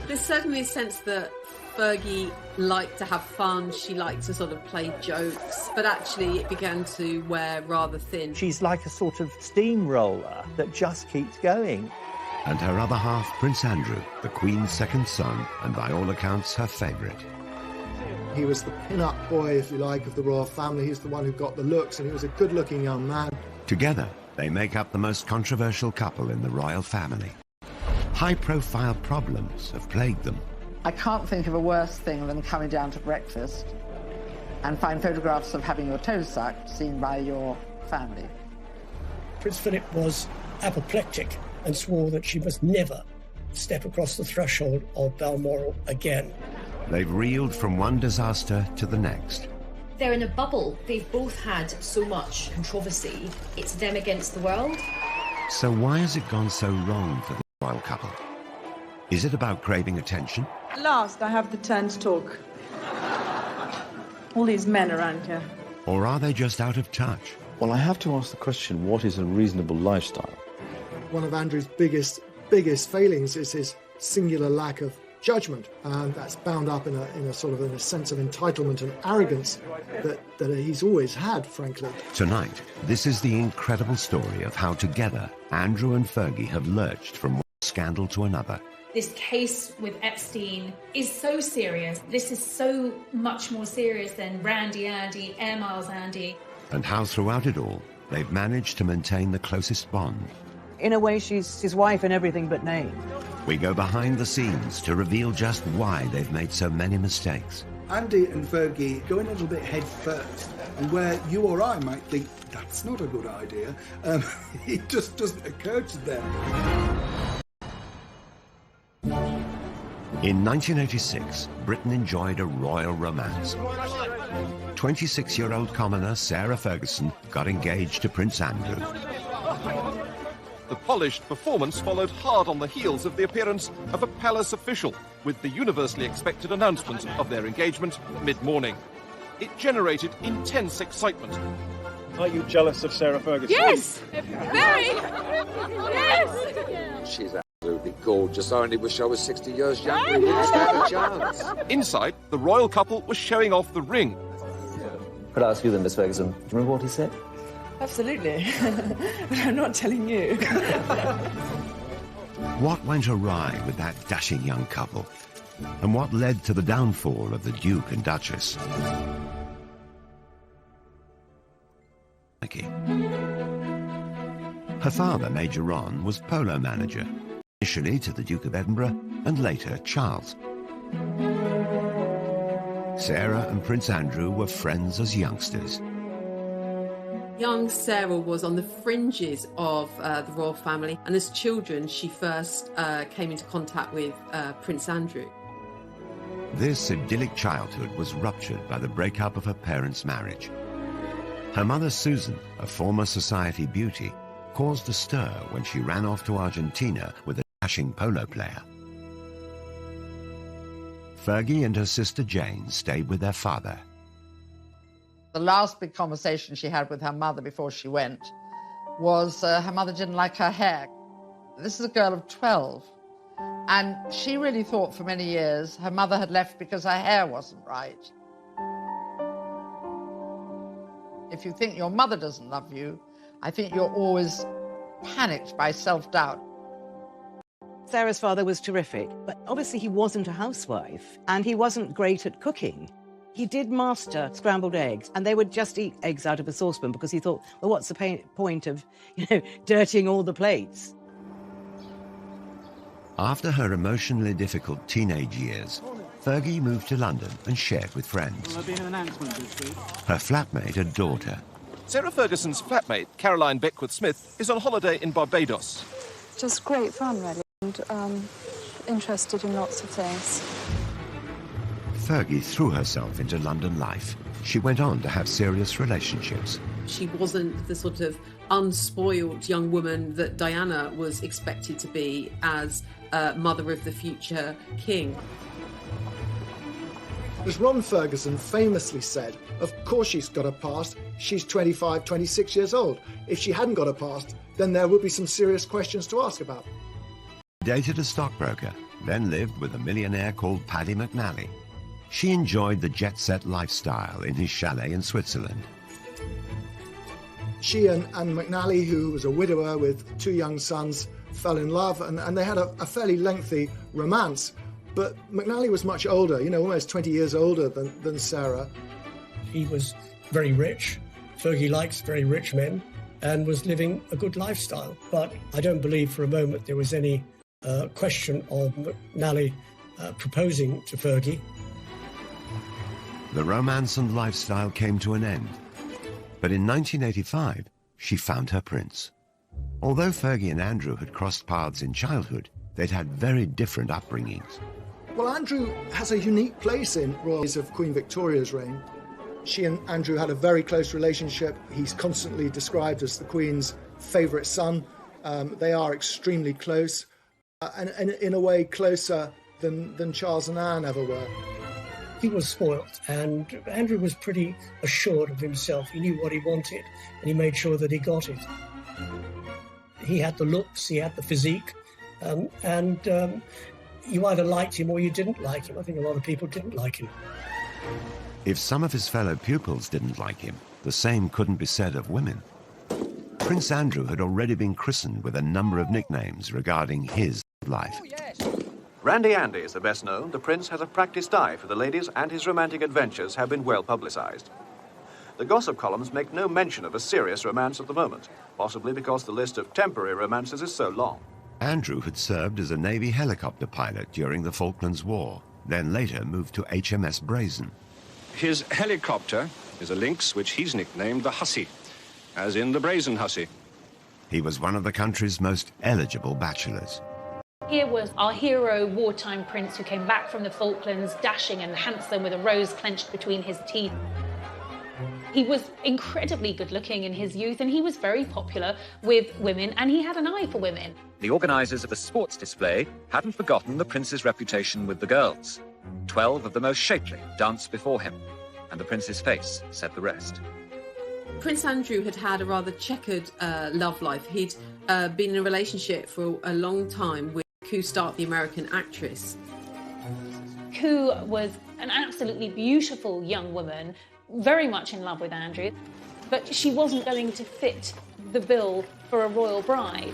There's certainly a sense that Fergie liked to have fun, she liked to sort of play jokes, but actually it began to wear rather thin. She's like a sort of steamroller that just keeps going. And her other half, Prince Andrew, the Queen's second son, and by all accounts her favourite. He was the pin-up boy, if you like, of the royal family. He's the one who got the looks, and he was a good-looking young man. Together, they make up the most controversial couple in the royal family. High-profile problems have plagued them. I can't think of a worse thing than coming down to breakfast and find photographs of having your toes sucked seen by your family. Prince Philip was apoplectic and swore that she must never step across the threshold of Balmoral again. They've reeled from one disaster to the next. They're in a bubble. They've both had so much controversy. It's them against the world. So why has it gone so wrong for the royal couple? Is it about craving attention? At last, I have the turn to talk. All these men around here. Or are they just out of touch? Well, I have to ask the question, what is a reasonable lifestyle? One of Andrew's biggest failings is his singular lack of judgment, and that's bound up in a sense of entitlement and arrogance that he's always had, frankly. Tonight, this is the incredible story of how together Andrew and Fergie have lurched from one scandal to another. This case with Epstein is so serious. This is so much more serious than Randy Andy, Air Miles Andy. And how throughout it all, they've managed to maintain the closest bond. In a way, she's his wife in everything but name. We go behind the scenes to reveal just why they've made so many mistakes. Andy and Fergie go in a little bit head first, and where you or I might think that's not a good idea, it just doesn't occur to them. In 1986, Britain enjoyed a royal romance. 26-year-old commoner Sarah Ferguson got engaged to Prince Andrew. The polished performance followed hard on the heels of the appearance of a palace official, with the universally expected announcement of their engagement mid-morning. It generated intense excitement. Are you jealous of Sarah Ferguson? Yes! Very! Yes! She's absolutely gorgeous. I only wish I was 60 years younger. We wouldn't stand a chance. Inside, the royal couple was showing off the ring. Could I ask you then, Miss Ferguson, do you remember what he said? Absolutely. But I'm not telling you. What went awry with that dashing young couple? And what led to the downfall of the Duke and Duchess? Her father, Major Ron, was polo manager, initially to the Duke of Edinburgh and later Charles. Sarah and Prince Andrew were friends as youngsters. Young Sarah was on the fringes of the royal family, and as children she first came into contact with Prince Andrew. This idyllic childhood was ruptured by the breakup of her parents' marriage. Her mother, Susan, a former society beauty, caused a stir when she ran off to Argentina with a dashing polo player. Fergie and her sister Jane stayed with their father. The last big conversation she had with her mother before she went was her mother didn't like her hair. This is a girl of 12, and she really thought for many years her mother had left because her hair wasn't right. If you think your mother doesn't love you, I think you're always panicked by self-doubt. Sarah's father was terrific, but obviously he wasn't a housewife, and he wasn't great at cooking. He did master scrambled eggs, and they would just eat eggs out of a saucepan because he thought, well, what's the point of, dirtying all the plates? After her emotionally difficult teenage years, Fergie moved to London and shared with friends. There'll be an announcement this week. Her flatmate adored her. Sarah Ferguson's flatmate, Caroline Beckworth-Smith, is on holiday in Barbados. Just great fun, really, and interested in lots of things. Fergie threw herself into London life. She went on to have serious relationships. She wasn't the sort of unspoiled young woman that Diana was expected to be as mother of the future king. As Ron Ferguson famously said, of course she's got a past. She's 25, 26 years old. If she hadn't got a past, then there would be some serious questions to ask about. dated a stockbroker, then lived with a millionaire called Paddy McNally. She enjoyed the jet-set lifestyle in his chalet in Switzerland. She and McNally, who was a widower with 2 young sons, fell in love, and they had a fairly lengthy romance. But McNally was much older, almost 20 years older than Sarah. He was very rich. Fergie likes very rich men and was living a good lifestyle. But I don't believe for a moment there was any question of McNally proposing to Fergie. The romance and lifestyle came to an end. But in 1985, she found her prince. Although Fergie and Andrew had crossed paths in childhood, they'd had very different upbringings. Well, Andrew has a unique place in royals of Queen Victoria's reign. She and Andrew had a very close relationship. He's constantly described as the Queen's favourite son. They are extremely close, and in a way closer than Charles and Anne ever were. He was spoilt, and Andrew was pretty assured of himself. He knew what he wanted, and he made sure that he got it. He had the looks, he had the physique, and you either liked him or you didn't like him. I think a lot of people didn't like him. If some of his fellow pupils didn't like him, the same couldn't be said of women. Prince Andrew had already been christened with a number of nicknames regarding his life. Randy Andy is the best known. The Prince has a practiced eye for the ladies, and his romantic adventures have been well publicised. The gossip columns make no mention of a serious romance at the moment, possibly because the list of temporary romances is so long. Andrew had served as a Navy helicopter pilot during the Falklands War, then later moved to HMS Brazen. His helicopter is a Lynx, which he's nicknamed the Hussy, as in the Brazen Hussy. He was one of the country's most eligible bachelors. Here was our hero wartime prince who came back from the Falklands, dashing and handsome with a rose clenched between his teeth. He was incredibly good-looking in his youth, and he was very popular with women, and he had an eye for women. The organisers of the sports display hadn't forgotten the prince's reputation with the girls. 12 of the most shapely danced before him, and the prince's face said the rest. Prince Andrew had had a rather checkered love life. He'd been in a relationship for a long time with Koo Stark, the American actress. Koo was an absolutely beautiful young woman, very much in love with Andrew, but she wasn't going to fit the bill for a royal bride.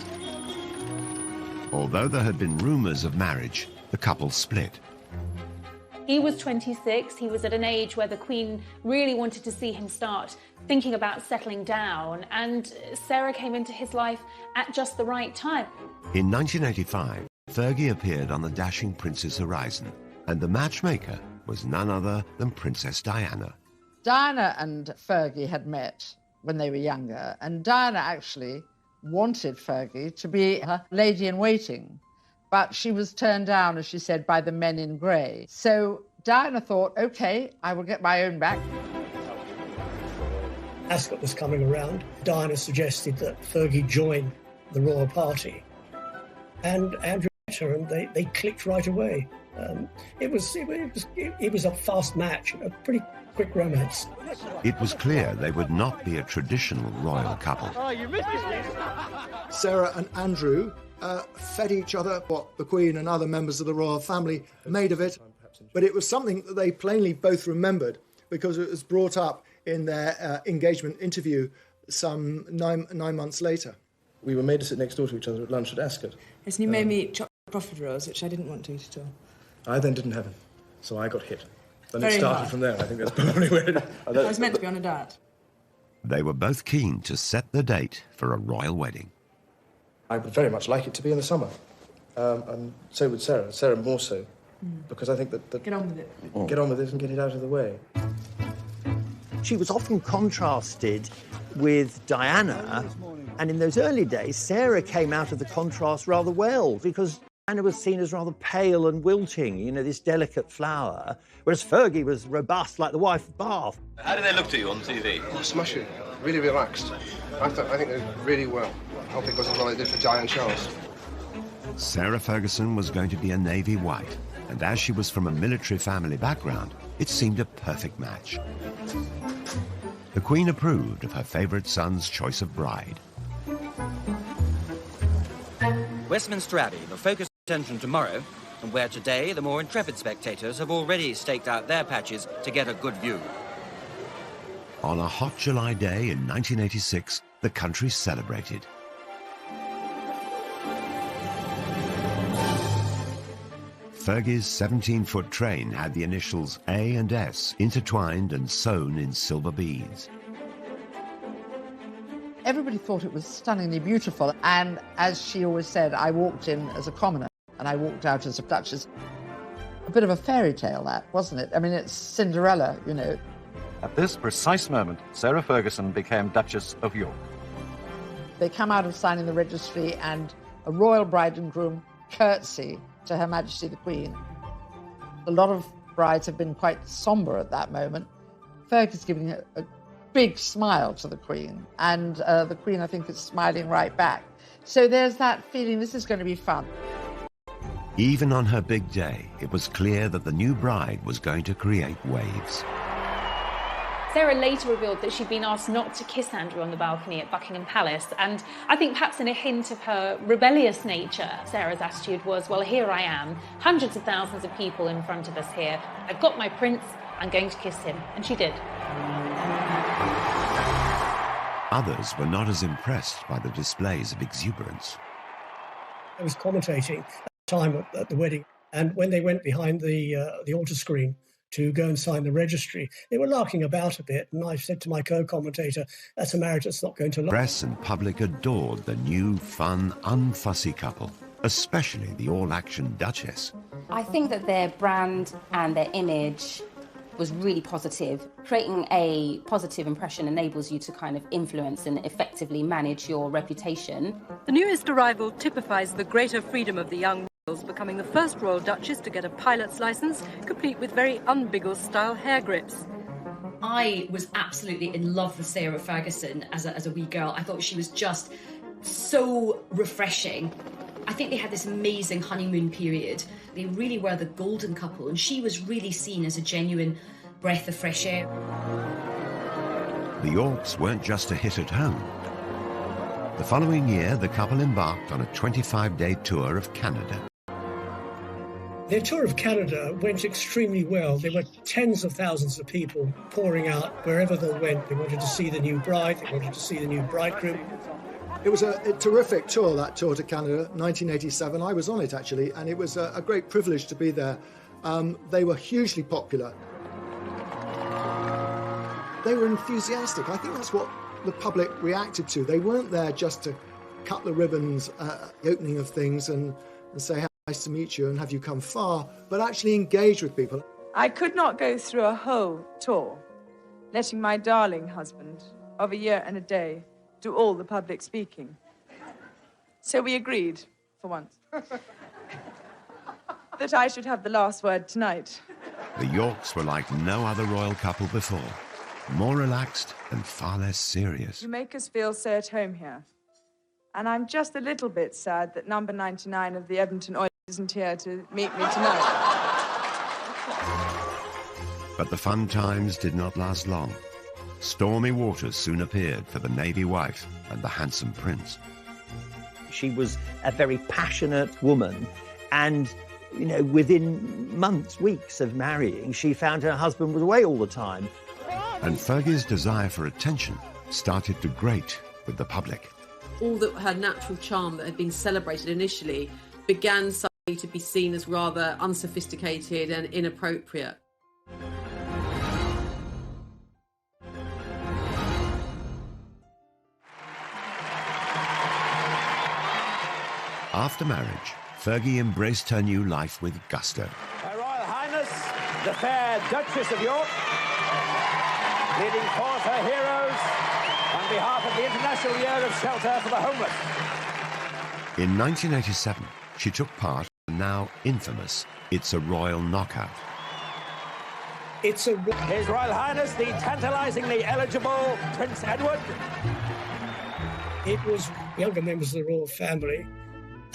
Although there had been rumours of marriage, the couple split. He was 26, he was at an age where the Queen really wanted to see him start thinking about settling down, and Sarah came into his life at just the right time. In 1985, Fergie appeared on the dashing prince's horizon, and the matchmaker was none other than Princess Diana. Diana and Fergie had met when they were younger, and Diana actually wanted Fergie to be her lady-in-waiting, but she was turned down, as she said, by the men in grey. So Diana thought, OK, I will get my own back. Ascot was coming around. Diana suggested that Fergie join the royal party, and Andrew met her, and they clicked right away. It was a fast match, a pretty quick romance. It was clear they would not be a traditional royal couple. Sarah and Andrew fed each other what the Queen and other members of the royal family made of it, but it was something that they plainly both remembered because it was brought up in their engagement interview some nine months later. We were made to sit next door to each other at lunch at Ascot. Yes, and you made me eat chocolate profiteroles, which I didn't want to eat at all. I then didn't have him, so I got hit. Then Very it started hard. from there. I think that's probably where it... I was meant to be on a diet. They were both keen to set the date for a royal wedding. I would very much like it to be in the summer. And so would Sarah. Sarah more so, because I think that... Get on with it. Get on with it and get it out of the way. She was often contrasted with Diana, and in those early days, Sarah came out of the contrast rather well, because Diana was seen as rather pale and wilting, you know, this delicate flower, whereas Fergie was robust like the wife of Bath. How did they look to you on TV? Oh, smashing. Really relaxed. I think they did really well. I hope it goes as well as they did for Di and Charles. Sarah Ferguson was going to be a Navy wife, and as she was from a military family background, it seemed a perfect match. The Queen approved of her favourite son's choice of bride. Westminster Abbey, the focus attention tomorrow, and where today the more intrepid spectators have already staked out their patches to get a good view. On a hot July day in 1986, the country celebrated. Fergie's 17-foot train had the initials A and S intertwined and sewn in silver beads. Everybody thought it was stunningly beautiful, and as she always said, I walked in as a commoner and I walked out as a duchess. A bit of a fairy tale, that, wasn't it? I mean, it's Cinderella, you know. At this precise moment, Sarah Ferguson became Duchess of York. They come out of signing the registry and a royal bride and groom curtsy to Her Majesty the Queen. A lot of brides have been quite sombre at that moment. Fergie's giving a big smile to the Queen, and the Queen, I think, is smiling right back. So there's that feeling this is going to be fun. Even on her big day, it was clear that the new bride was going to create waves. Sarah later revealed that she'd been asked not to kiss Andrew on the balcony at Buckingham Palace, and I think perhaps in a hint of her rebellious nature, Sarah's attitude was, well, here I am, hundreds of thousands of people in front of us here. I've got my prince, I'm going to kiss him. And she did. Others were not as impressed by the displays of exuberance. I was commentating at the time at the wedding, and when they went behind the altar screen to go and sign the registry, they were larking about a bit, and I said to my co-commentator, that's a marriage that's not going to last. Press and public adored the new, fun, unfussy couple, especially the all-action Duchess. I think that their brand and their image was really positive. Creating a positive impression enables you to kind of influence and effectively manage your reputation. The newest arrival typifies the greater freedom of the young royals, becoming the first royal duchess to get a pilot's license, complete with very un-Biggles-style hair grips. I was absolutely in love with Sarah Ferguson as a wee girl. I thought she was just so refreshing. I think they had this amazing honeymoon period. They really were the golden couple, and she was really seen as a genuine breath of fresh air. The Yorks weren't just a hit at home. The following year, the couple embarked on a 25-day tour of Canada. Their tour of Canada went extremely well. There were tens of thousands of people pouring out wherever they went. They wanted to see the new bride, they wanted to see the new bridegroom. It was a terrific tour, that tour to Canada, 1987. I was on it, actually, and it was a great privilege to be there. They were hugely popular. They were enthusiastic. I think that's what the public reacted to. They weren't there just to cut the ribbons at the opening of things and say, how nice to meet you and have you come far, but actually engage with people. I could not go through a whole tour, letting my darling husband of a year and a day do all the public speaking. So we agreed, for once, that I should have the last word tonight. The Yorks were like no other royal couple before, more relaxed and far less serious. You make us feel so at home here. And I'm just a little bit sad that number 99 of the Edmonton Oil isn't here to meet me tonight. But the fun times did not last long. Stormy waters soon appeared for the Navy wife and the handsome prince. She was a very passionate woman, and, you know, within months, weeks of marrying, she found her husband was away all the time. And Fergie's desire for attention started to grate with the public. All that her natural charm that had been celebrated initially began suddenly to be seen as rather unsophisticated and inappropriate. After marriage, Fergie embraced her new life with gusto. Her Royal Highness, the fair Duchess of York, leading forth her heroes on behalf of the International Year of Shelter for the Homeless. In 1987, she took part in the now infamous It's a Royal Knockout. His Royal Highness, the tantalisingly eligible Prince Edward. It was younger members of the royal family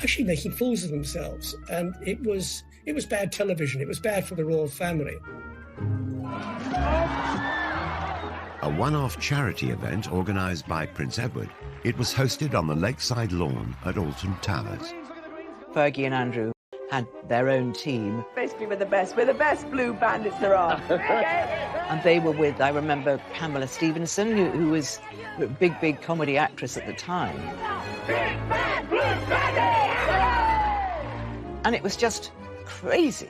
actually making fools of themselves, and it was bad television. It was bad for the royal family. A one-off charity event organised by Prince Edward, it was hosted on the lakeside lawn at Alton Towers. Fergie and Andrew had their own team. Basically, we're the best. We're the best blue bandits there are. And they were with, I remember, Pamela Stephenson, who was a big comedy actress at the time. And it was just crazy.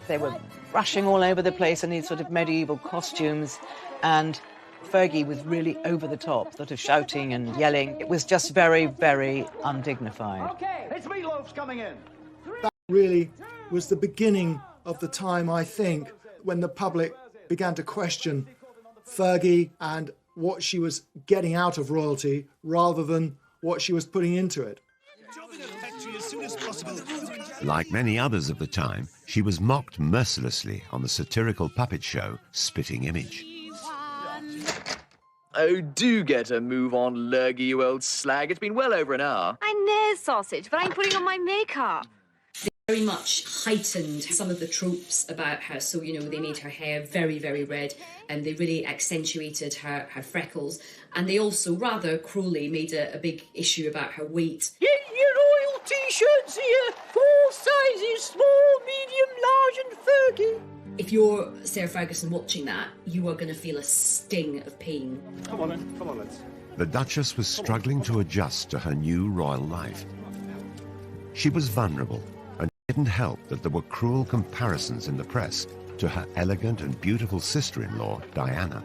They were rushing all over the place in these sort of medieval costumes, and Fergie was really over the top, sort of shouting and yelling. It was just very, very undignified. Okay, it's Meatloaf's coming in. That really was the beginning of the time, I think, when the public began to question Fergie and what she was getting out of royalty rather than what she was putting into it. Like many others of the time, she was mocked mercilessly on the satirical puppet show Spitting Image. Oh, do get a move on, Lurgy, you old slag. It's been well over an hour. I know, sausage, but I'm putting on my makeup. Very much heightened some of the tropes about her. So, you know, they made her hair very, very red, and they really accentuated her freckles. And they also, rather cruelly, made a big issue about her weight. Get your royal T-shirts here. 4 sizes, small, medium, large and Fergie. If you're Sarah Ferguson watching that, you are going to feel a sting of pain. Come on then, come on, let's. The Duchess was struggling to adjust to her new royal life. She was vulnerable, and it didn't help that there were cruel comparisons in the press to her elegant and beautiful sister-in-law, Diana.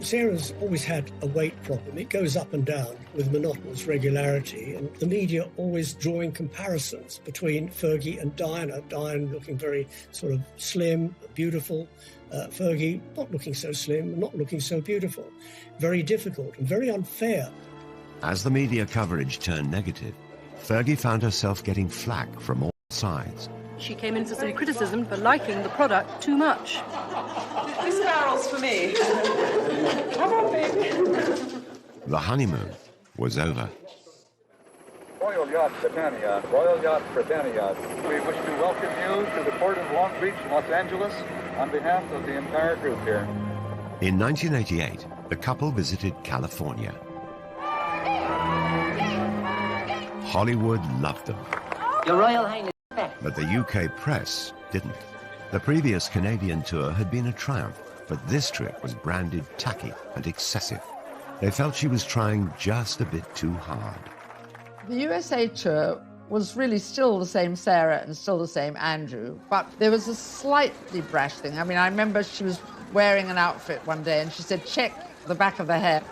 Sarah's always had a weight problem. It goes up and down with monotonous regularity, and the media always drawing comparisons between Fergie and Diana. Diana looking very sort of slim, beautiful. Fergie not looking so slim, not looking so beautiful. Very difficult and very unfair. As the media coverage turned negative, Fergie found herself getting flack from all sides. She came in for some criticism for liking the product too much. This barrel's for me. Come on, baby. The honeymoon was over. Royal Yacht Britannia, Royal Yacht Britannia. We wish to welcome you to the port of Long Beach, Los Angeles, on behalf of the entire group here. In 1988, the couple visited California. Hollywood loved them. Your Royal Highness. But the UK press didn't. The previous Canadian tour had been a triumph, but this trip was branded tacky and excessive. They felt she was trying just a bit too hard. The USA tour was really still the same Sarah and still the same Andrew, but there was a slightly brash thing. I mean, I remember she was wearing an outfit one day and she said, check the back of the hair.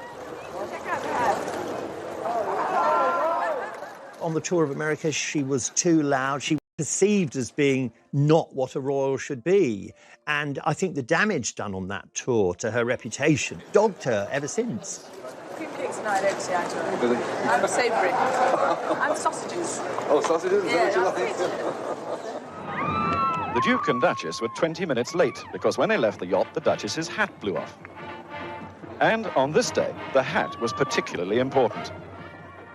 On the tour of America, she was too loud. She was perceived as being not what a royal should be. And I think the damage done on that tour to her reputation dogged her ever since. Cream cakes and I don't see eye to eye. Really? I'm savoury. I'm sausages. Oh, sausages? Yeah, The Duke and Duchess were 20 minutes late because when they left the yacht, the Duchess's hat blew off. And on this day, the hat was particularly important.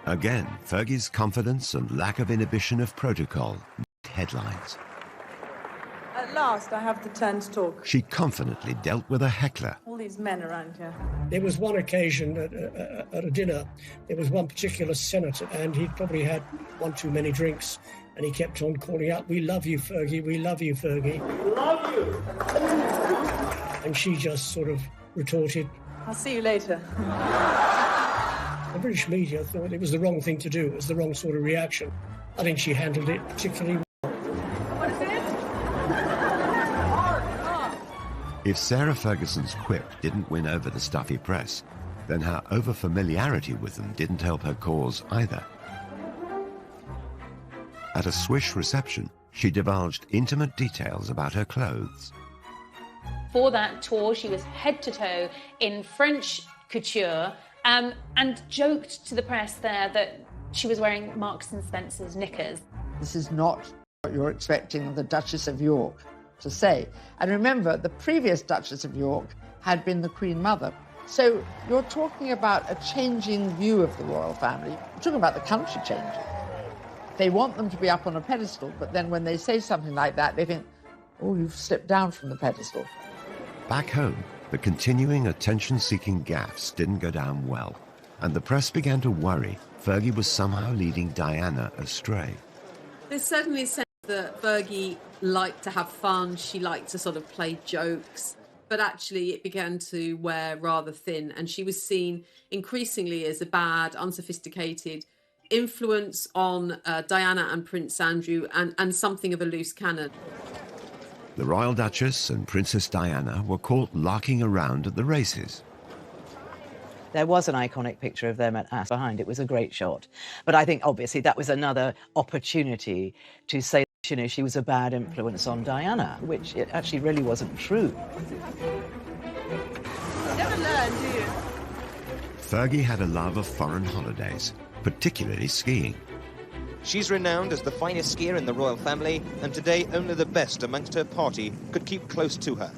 Again, Fergie's confidence and lack of inhibition of protocol made headlines. At last, I have the turn to talk. She confidently dealt with a heckler. All these men around here. There was one occasion at a dinner, there was one particular senator, and he'd probably had one too many drinks, and he kept on calling out, "We love you, Fergie, we love you, Fergie." Love you! And she just sort of retorted, I'll see you later. The British media thought it was the wrong thing to do. It was the wrong sort of reaction. I think she handled it particularly well. What is it? If Sarah Ferguson's quip didn't win over the stuffy press, then her over-familiarity with them didn't help her cause either. At a swish reception, she divulged intimate details about her clothes. For that tour, she was head to toe in French couture, and joked to the press there that she was wearing Marks and Spencer's knickers. This is not what you're expecting the Duchess of York to say. And remember, the previous Duchess of York had been the Queen Mother. So you're talking about a changing view of the royal family. You're talking about the country changing. They want them to be up on a pedestal, but then when they say something like that, they think, oh, you've slipped down from the pedestal. Back home, the continuing attention-seeking gaffes didn't go down well, and the press began to worry Fergie was somehow leading Diana astray. There's certainly a sense that Fergie liked to have fun. She liked to sort of play jokes. But actually it began to wear rather thin, and she was seen increasingly as a bad, unsophisticated influence on Diana and Prince Andrew, and something of a loose cannon. The Royal Duchess and Princess Diana were caught larking around at the races. There was an iconic picture of them at Ass behind. It was a great shot. But I think, obviously, that was another opportunity to say, you know, she was a bad influence on Diana, which it actually really wasn't true. Never learn, do you? Fergie had a love of foreign holidays, particularly skiing. She's renowned as the finest skier in the royal family, and today only the best amongst her party could keep close to her.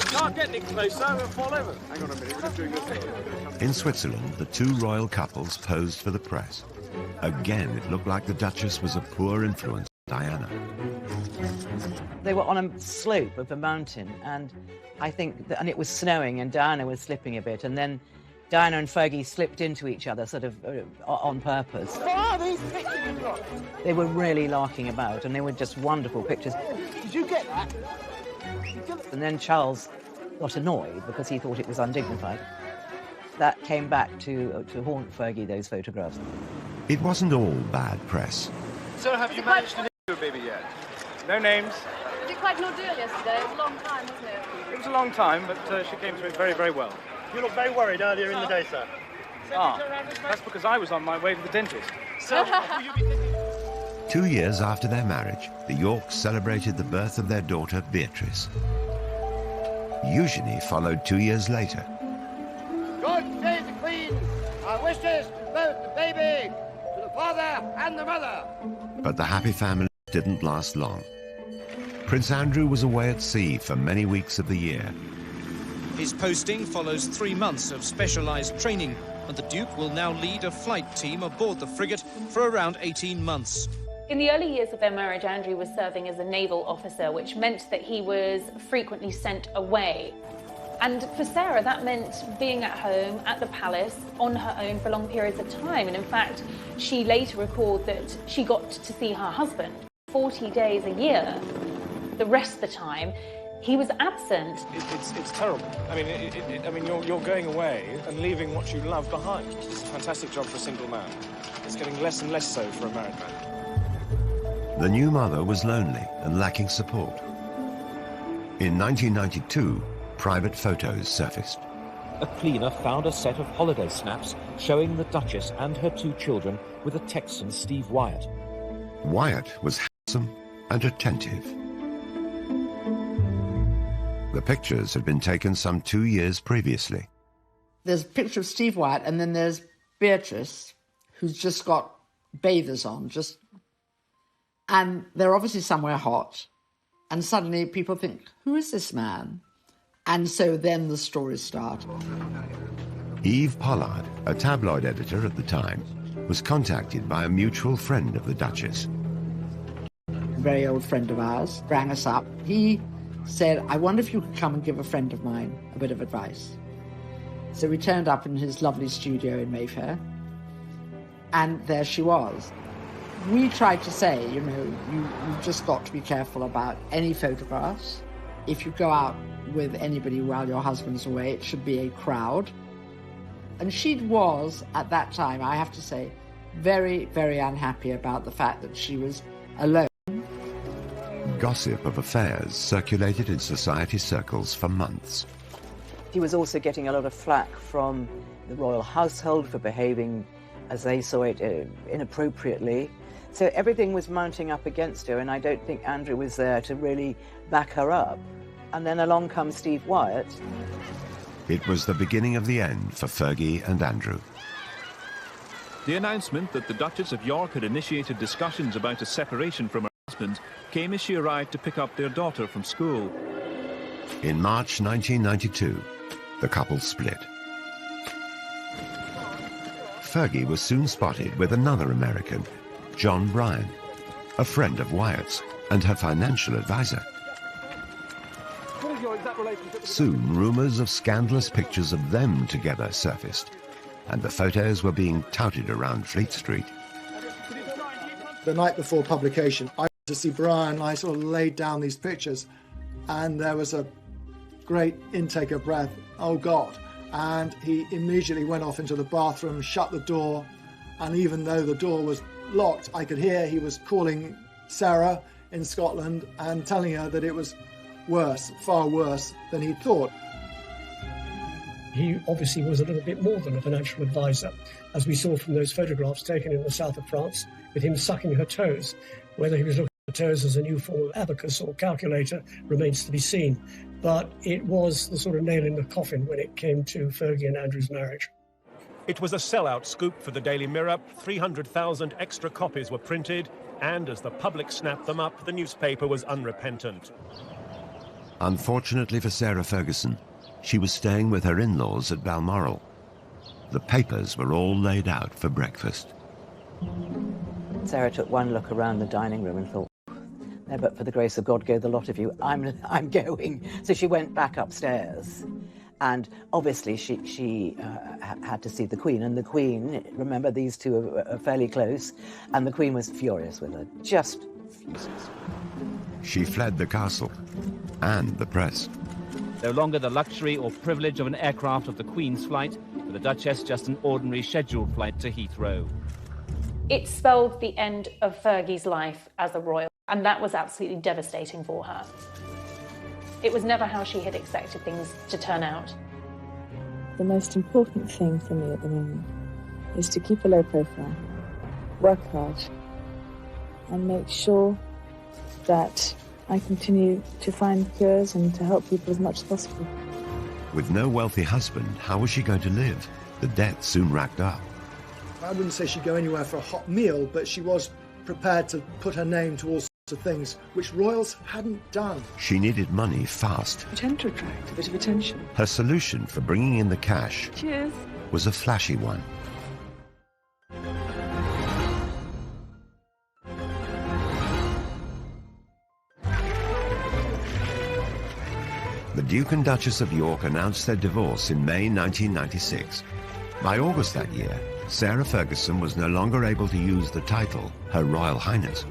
Can't get any closer, I'll fall over. Hang on a minute, we're just doing this. In Switzerland, the two royal couples posed for the press. Again, it looked like the Duchess was a poor influence on Diana. They were on a slope of a mountain, and I think, and it was snowing, and Diana was slipping a bit, and then Diana and Fergie slipped into each other, sort of on purpose. Oh, these pictures you've got. They were really larking about, and they were just wonderful pictures. Did you get that? And then Charles got annoyed because he thought it was undignified. That came back to haunt Fergie, those photographs. It wasn't all bad press. So have you managed to name your baby yet? No names. Was it quite an ordeal yesterday? It was a long time, wasn't it? It was a long time, but she came through it very, very well. You looked very worried earlier in the day, sir. Ah, that's because I was on my way to the dentist. So, 2 years after their marriage, the Yorks celebrated the birth of their daughter, Beatrice. Eugenie followed 2 years later. God save the Queen! Our wishes to both the baby, to the father and the mother. But the happy family didn't last long. Prince Andrew was away at sea for many weeks of the year. His posting follows 3 months of specialised training, and the Duke will now lead a flight team aboard the frigate for around 18 months. In the early years of their marriage, Andrew was serving as a naval officer, which meant that he was frequently sent away. And for Sarah, that meant being at home at the palace on her own for long periods of time. And in fact, she later recalled that she got to see her husband 40 days a year. The rest of the time, he was absent. It's terrible. I mean, you're going away and leaving what you love behind. It's a fantastic job for a single man. It's getting less and less so for a married man. The new mother was lonely and lacking support. In 1992, private photos surfaced. A cleaner found a set of holiday snaps showing the Duchess and her 2 children with a Texan, Steve Wyatt. Wyatt was handsome and attentive. The pictures had been taken some 2 years previously. There's a picture of Steve Wyatt, and then there's Beatrice, who's just got bathers on, and they're obviously somewhere hot, and suddenly people think, who is this man? And so then the stories start. Eve Pollard, a tabloid editor at the time, was contacted by a mutual friend of the Duchess. A very old friend of ours rang us up. He said, I wonder if you could come and give a friend of mine a bit of advice. So we turned up in his lovely studio in Mayfair, and there she was. We tried to say, you know, you've just got to be careful about any photographs. If you go out with anybody while your husband's away, it should be a crowd. And she was, at that time, I have to say, very, very unhappy about the fact that she was alone. Gossip of affairs circulated in society circles for months. She was also getting a lot of flack from the royal household for behaving, as they saw it, inappropriately. So everything was mounting up against her, and I don't think Andrew was there to really back her up. And then along comes Steve Wyatt. It was the beginning of the end for Fergie and Andrew. The announcement that the Duchess of York had initiated discussions about a separation from her husband came as she arrived to pick up their daughter from school. In March 1992, the couple split. Fergie was soon spotted with another American, John Bryan, a friend of Wyatt's and her financial advisor. Soon, rumours of scandalous pictures of them together surfaced, and the photos were being touted around Fleet Street. The night before publication, I to see Brian. I sort of laid down these pictures, and there was a great intake of breath. Oh God. And he immediately went off into the bathroom, shut the door, and even though the door was locked, I could hear he was calling Sarah in Scotland and telling her that it was worse, far worse than he thought. He obviously was a little bit more than a financial advisor, as we saw from those photographs taken in the south of France with him sucking her toes. Whether he was looking at her toes as a new form of abacus or calculator remains to be seen. But it was the sort of nail in the coffin when it came to Fergie and Andrew's marriage. It was a sellout scoop for the Daily Mirror. 300,000 extra copies were printed, and as the public snapped them up, the newspaper was unrepentant. Unfortunately for Sarah Ferguson, she was staying with her in-laws at Balmoral. The papers were all laid out for breakfast. Sarah took one look around the dining room and thought, "No, but for the grace of God, go the lot of you. I'm going." So she went back upstairs. And obviously she had to see the Queen. And the Queen, remember, these two are fairly close, and the Queen was furious with her, just furious. She fled the castle and the press. No longer the luxury or privilege of an aircraft of the Queen's flight, for the Duchess just an ordinary scheduled flight to Heathrow. It spelled the end of Fergie's life as a royal, and that was absolutely devastating for her. It was never how she had expected things to turn out. The most important thing for me at the moment is to keep a low profile, work hard, and make sure that I continue to find cures and to help people as much as possible. With no wealthy husband, how was she going to live? The debt soon racked up. I wouldn't say she'd go anywhere for a hot meal, but she was prepared to put her name to all sorts of things which royals hadn't done. She needed money fast. I tend to attract a bit of attention. Her solution for bringing in the cash Cheers. was a flashy one. The Duke and Duchess of York announced their divorce in May 1996. By August that year, Sarah Ferguson was no longer able to use the title Her Royal Highness.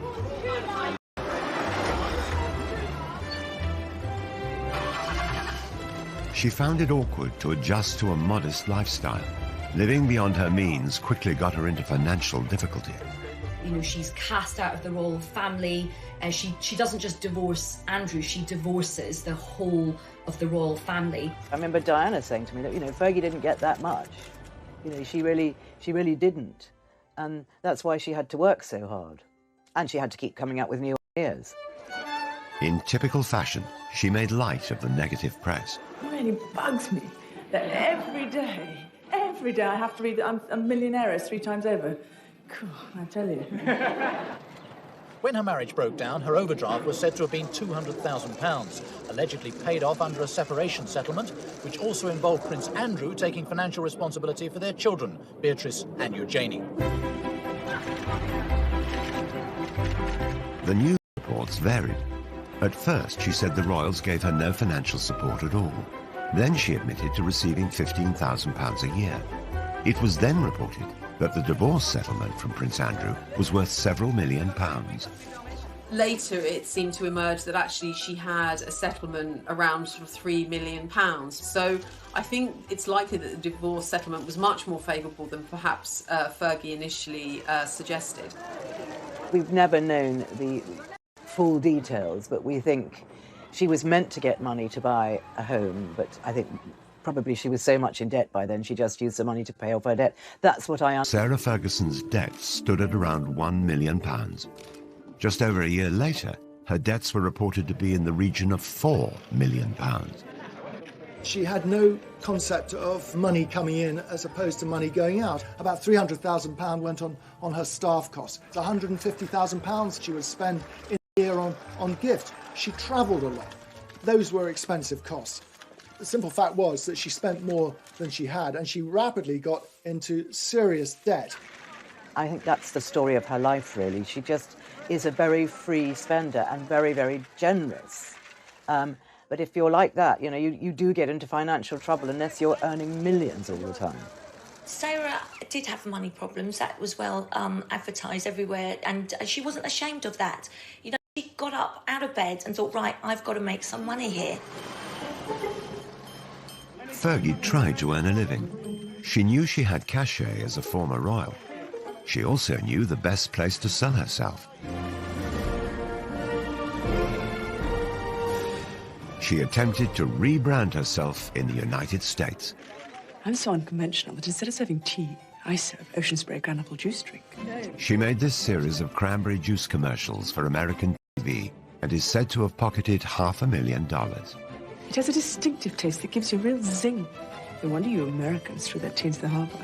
She found it awkward to adjust to a modest lifestyle. Living beyond her means quickly got her into financial difficulty. You know, she's cast out of the royal family. She doesn't just divorce Andrew, she divorces the whole of the royal family. I remember Diana saying to me that, you know, Fergie didn't get that much. You know, she really didn't. And that's why she had to work so hard. And she had to keep coming up with new ideas. In typical fashion, she made light of the negative press. It really bugs me that every day I have to read that I'm a millionaire 3 times over. Cool, I tell you. When her marriage broke down, her overdraft was said to have been £200,000, allegedly paid off under a separation settlement, which also involved Prince Andrew taking financial responsibility for their children, Beatrice and Eugenie. The news reports varied. At first, she said the royals gave her no financial support at all. Then she admitted to receiving £15,000 a year. It was then reported that the divorce settlement from Prince Andrew was worth several £1 million. Later, it seemed to emerge that actually she had a settlement around sort of £3 million. So I think it's likely that the divorce settlement was much more favourable than perhaps Fergie initially suggested. We've never known the full details, but we think she was meant to get money to buy a home, but I think probably she was so much in debt by then she just used the money to pay off her debt. That's what I understand. Sarah Ferguson's debts stood at around £1 million. Just over a year later, her debts were reported to be in the region of £4 million. She had no concept of money coming in as opposed to money going out. About £300,000 went on her staff costs. £150,000 she would spend in a year on gift. She travelled a lot. Those were expensive costs. The simple fact was that she spent more than she had, and she rapidly got into serious debt. I think that's the story of her life, really. She just is a very free spender and very, very generous. But if you're like that, you know, you do get into financial trouble unless you're earning millions all the time. Sarah did have money problems. That was well advertised everywhere, and she wasn't ashamed of that. You know, got up out of bed and thought, right, I've got to make some money here. Fergie tried to earn a living. She knew she had cachet as a former royal. She also knew the best place to sell herself. She attempted to rebrand herself in the United States. I'm so unconventional that instead of serving tea, I serve ocean spray granule juice drink. She made this series of cranberry juice commercials for American TV and is said to have pocketed $500,000. It has a distinctive taste that gives you a real zing. No wonder you Americans threw that tea into the harbour.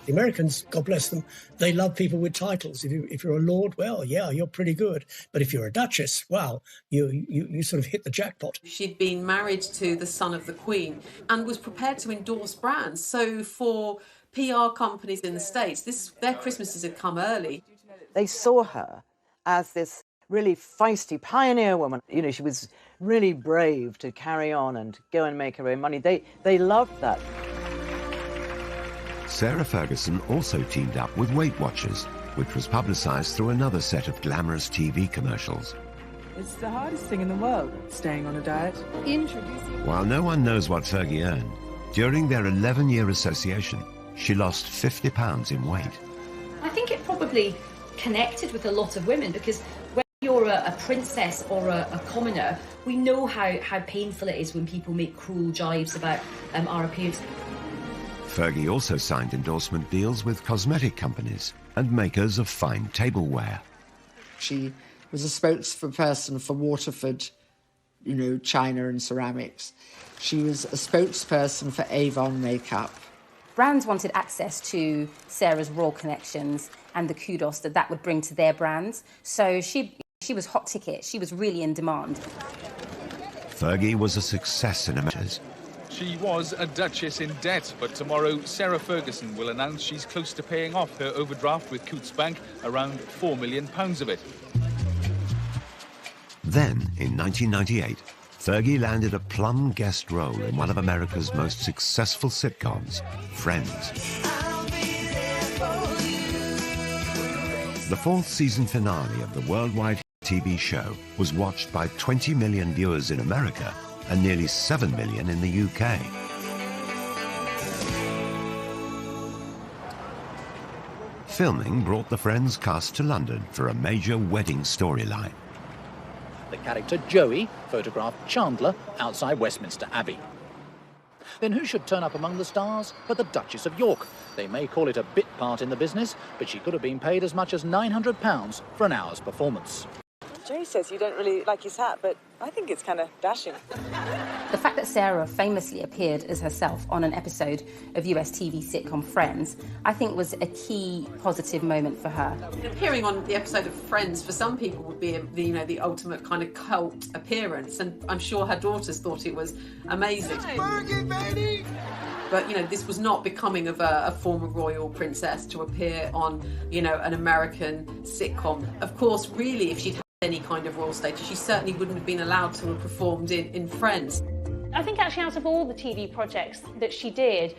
The Americans, God bless them, they love people with titles. If you're a lord, well, yeah, you're pretty good. But if you're a duchess, wow, you sort of hit the jackpot. She'd been married to the son of the Queen and was prepared to endorse brands. So for PR companies in the States, their Christmases had come early. They saw her as this really feisty pioneer woman. You know, she was really brave to carry on and go and make her own money. They loved that. Sarah Ferguson also teamed up with Weight Watchers, which was publicised through another set of glamorous TV commercials. It's the hardest thing in the world, staying on a diet. While no one knows what Fergie earned, during their 11-year association, she lost 50 pounds in weight. I think it probably connected with a lot of women because when you're a princess or a commoner, we know how painful it is when people make cruel jibes about our appearance. Fergie also signed endorsement deals with cosmetic companies and makers of fine tableware. She was a spokesperson for Waterford, you know, china and ceramics. She was a spokesperson for Avon makeup. Brands wanted access to Sarah's royal connections and the kudos that would bring to their brands. So she was hot ticket. She was really in demand. Fergie was a success in America. She was a duchess in debt, but tomorrow Sarah Ferguson will announce she's close to paying off her overdraft with Coutts Bank, around £4 million of it. Then, in 1998, Fergie landed a plum guest role in one of America's most successful sitcoms, Friends. The fourth season finale of the worldwide TV show was watched by 20 million viewers in America and nearly 7 million in the UK. Filming brought the Friends cast to London for a major wedding storyline. The character Joey photographed Chandler outside Westminster Abbey. Then who should turn up among the stars but the Duchess of York? They may call it a bit part in the business, but she could have been paid as much as £900 for an hour's performance. Jay says you don't really like his hat, but I think it's kind of dashing. The fact that Sarah famously appeared as herself on an episode of US TV sitcom Friends, I think was a key positive moment for her. Appearing on the episode of Friends for some people would be the ultimate kind of cult appearance, and I'm sure her daughters thought it was amazing. Fergie, baby! But, this was not becoming of a former royal princess to appear on, an American sitcom. Of course, really, if she'd had any kind of royal status, she certainly wouldn't have been allowed to have performed in Friends. I think actually out of all the TV projects that she did,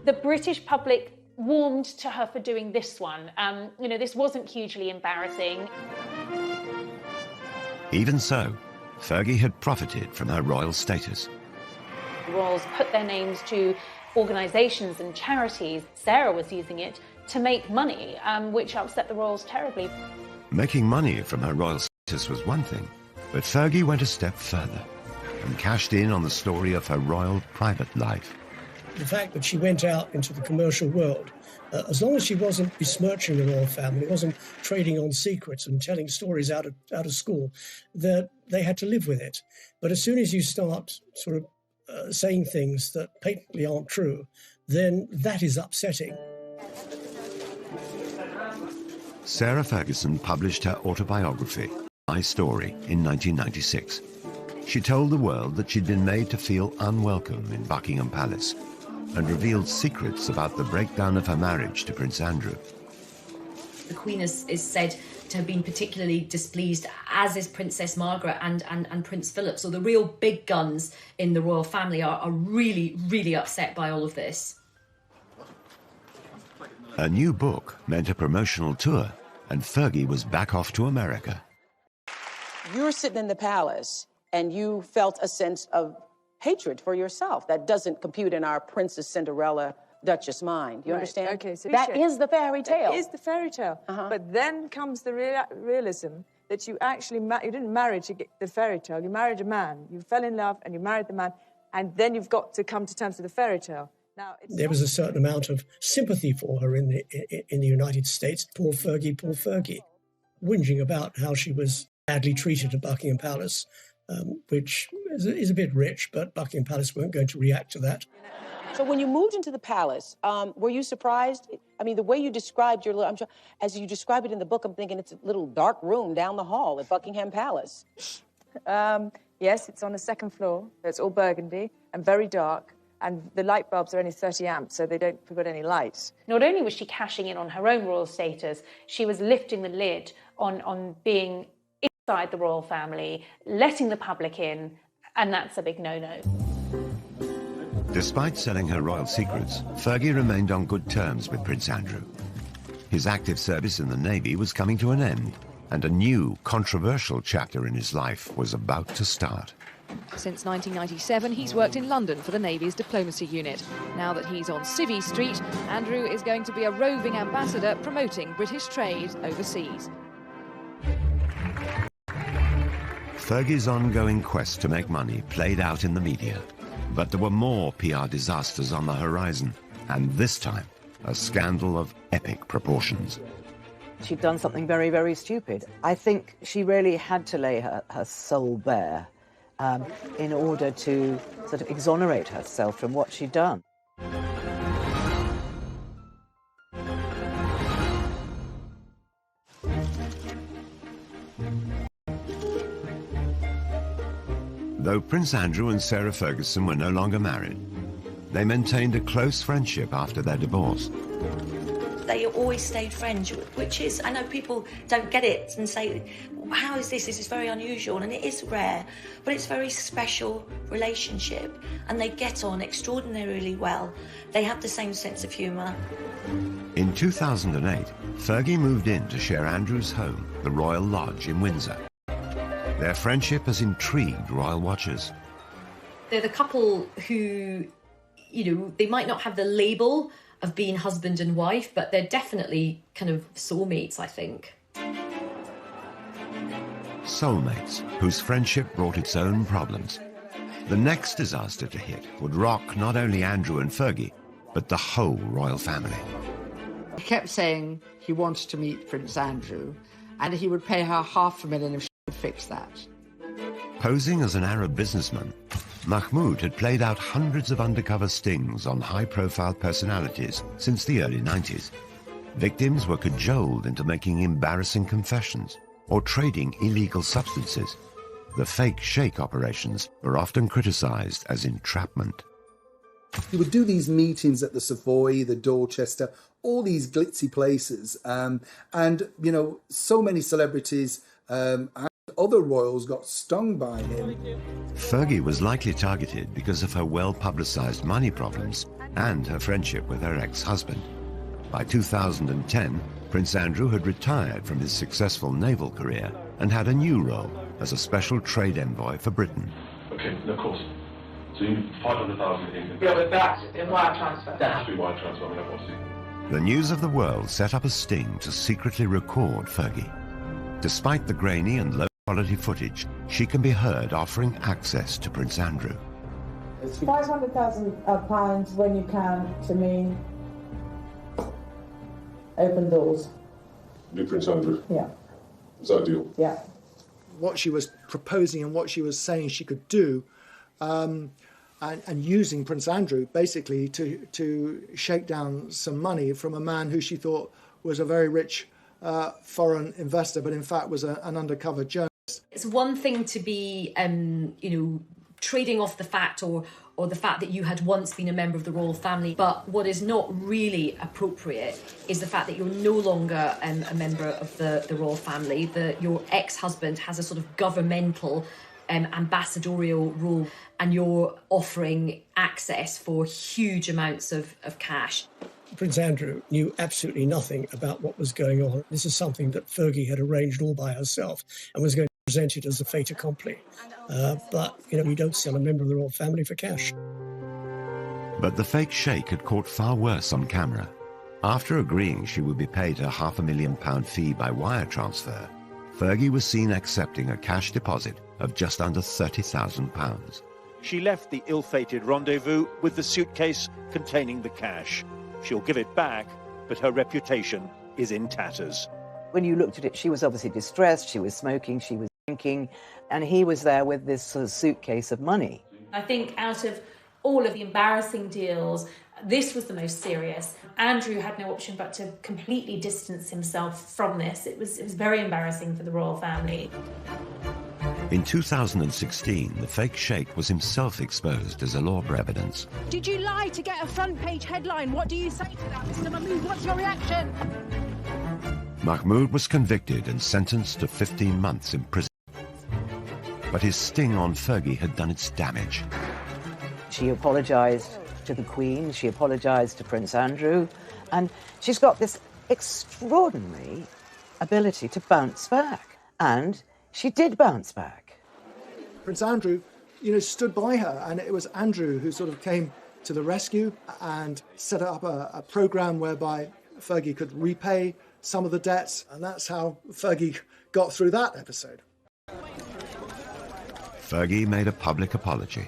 the British public warmed to her for doing this one. This wasn't hugely embarrassing. Even so, Fergie had profited from her royal status. The royals put their names to organisations and charities. Sarah was using it to make money, which upset the royals terribly. Making money from her royal status was one thing, but Fergie went a step further and cashed in on the story of her royal private life. The fact that she went out into the commercial world, as long as she wasn't besmirching the royal family, wasn't trading on secrets and telling stories out of school, that they had to live with it. But as soon as you start sort of saying things that patently aren't true, then that is upsetting. Sarah Ferguson published her autobiography, My Story, in 1996. She told the world that she'd been made to feel unwelcome in Buckingham Palace and revealed secrets about the breakdown of her marriage to Prince Andrew. The Queen is said to have been particularly displeased, as is Princess Margaret and Prince Philip. So the real big guns in the royal family are really, really upset by all of this. A new book meant a promotional tour, and Fergie was back off to America. You're sitting in the palace and you felt a sense of hatred for yourself. That doesn't compute in our Princess Cinderella Duchess mind. You understand? Okay, so that is the fairy tale. That is the fairy tale. But then comes the realism that you actually you didn't marry to get the fairy tale. You married a man. You fell in love and you married the man, and then you've got to come to terms with the fairy tale. Now, there was a certain amount of sympathy for her in the United States. Poor Fergie, whinging about how she was badly treated at Buckingham Palace, which is a bit rich, but Buckingham Palace weren't going to react to that. So when you moved into the palace, were you surprised? I mean, the way you described your little, as you describe it in the book, I'm thinking it's a little dark room down the hall at Buckingham Palace. Yes, it's on the second floor. It's all burgundy and very dark. And the light bulbs are only 30 amps, so they don't put any light. Not only was she cashing in on her own royal status, she was lifting the lid on being inside the royal family, letting the public in, and that's a big no-no. Despite selling her royal secrets, Fergie remained on good terms with Prince Andrew. His active service in the Navy was coming to an end, and a new, controversial chapter in his life was about to start. Since 1997, he's worked in London for the Navy's diplomacy unit. Now that he's on Civvy Street, Andrew is going to be a roving ambassador promoting British trade overseas. Fergie's ongoing quest to make money played out in the media. But there were more PR disasters on the horizon, and this time, a scandal of epic proportions. She'd done something very, very stupid. I think she really had to lay her soul bare in order to sort of exonerate herself from what she'd done. Though Prince Andrew and Sarah Ferguson were no longer married, they maintained a close friendship after their divorce. They always stayed friends, which is, I know people don't get it and say, how is this? This is very unusual, and it is rare, but it's a very special relationship, and they get on extraordinarily well. They have the same sense of humour. In 2008, Fergie moved in to share Andrew's home, the Royal Lodge in Windsor. Their friendship has intrigued royal watchers. They're the couple who, they might not have the label of being husband and wife, but they're definitely kind of soulmates, I think. Soulmates, whose friendship brought its own problems. The next disaster to hit would rock not only Andrew and Fergie, but the whole royal family. He kept saying he wanted to meet Prince Andrew, and he would pay her $500,000 if she could fix that. Posing as an Arab businessman, Mahmoud had played out hundreds of undercover stings on high-profile personalities since the early 90s. Victims were cajoled into making embarrassing confessions or trading illegal substances. The fake sheikh operations were often criticized as entrapment. He would do these meetings at the Savoy, the Dorchester, all these glitzy places, and so many celebrities and other royals got stung by him. Fergie was likely targeted because of her well-publicized money problems and her friendship with her ex-husband. By 2010, Prince Andrew had retired from his successful naval career and had a new role as a special trade envoy for Britain. Okay, of course. So you 500,000 in. Yeah, but that's in wire transfer. That's through wire transfer. I mean, obviously. The News of the World set up a sting to secretly record Fergie. Despite the grainy and low-quality footage, she can be heard offering access to Prince Andrew. It's £500,000 when you can, to me. Open doors. Big Prince Andrew. Yeah. Is that a deal? Yeah. What she was proposing and what she was saying she could do, and using Prince Andrew basically to shake down some money from a man who she thought was a very rich foreign investor, but in fact was an undercover journalist. It's one thing to be, trading off the fact or the fact that you had once been a member of the royal family, but what is not really appropriate is the fact that you're no longer a member of the royal family, that your ex-husband has a sort of governmental ambassadorial role, and you're offering access for huge amounts of cash. Prince Andrew knew absolutely nothing about what was going on. This is something that Fergie had arranged all by herself and was going to presented as a fait accompli. But, you don't sell a member of the royal family for cash. But the fake sheikh had caught far worse on camera. After agreeing she would be paid a £500,000 fee by wire transfer, Fergie was seen accepting a cash deposit of just under £30,000. She left the ill-fated rendezvous with the suitcase containing the cash. She'll give it back, but her reputation is in tatters. When you looked at it, she was obviously distressed, she was smoking, she was drinking, and he was there with this sort of suitcase of money. I think out of all of the embarrassing deals, this was the most serious. Andrew had no option but to completely distance himself from this. It was very embarrassing for the royal family. In 2016, the fake sheikh was himself exposed as a law for evidence. Did you lie to get a front-page headline? What do you say to that, Mr. Mahmood? What's your reaction? Mahmoud was convicted and sentenced to 15 months in prison. But his sting on Fergie had done its damage. She apologised to the Queen, she apologised to Prince Andrew, and she's got this extraordinary ability to bounce back. And she did bounce back. Prince Andrew, stood by her, and it was Andrew who sort of came to the rescue and set up a programme whereby Fergie could repay some of the debts, and that's how Fergie got through that episode. Fergie made a public apology.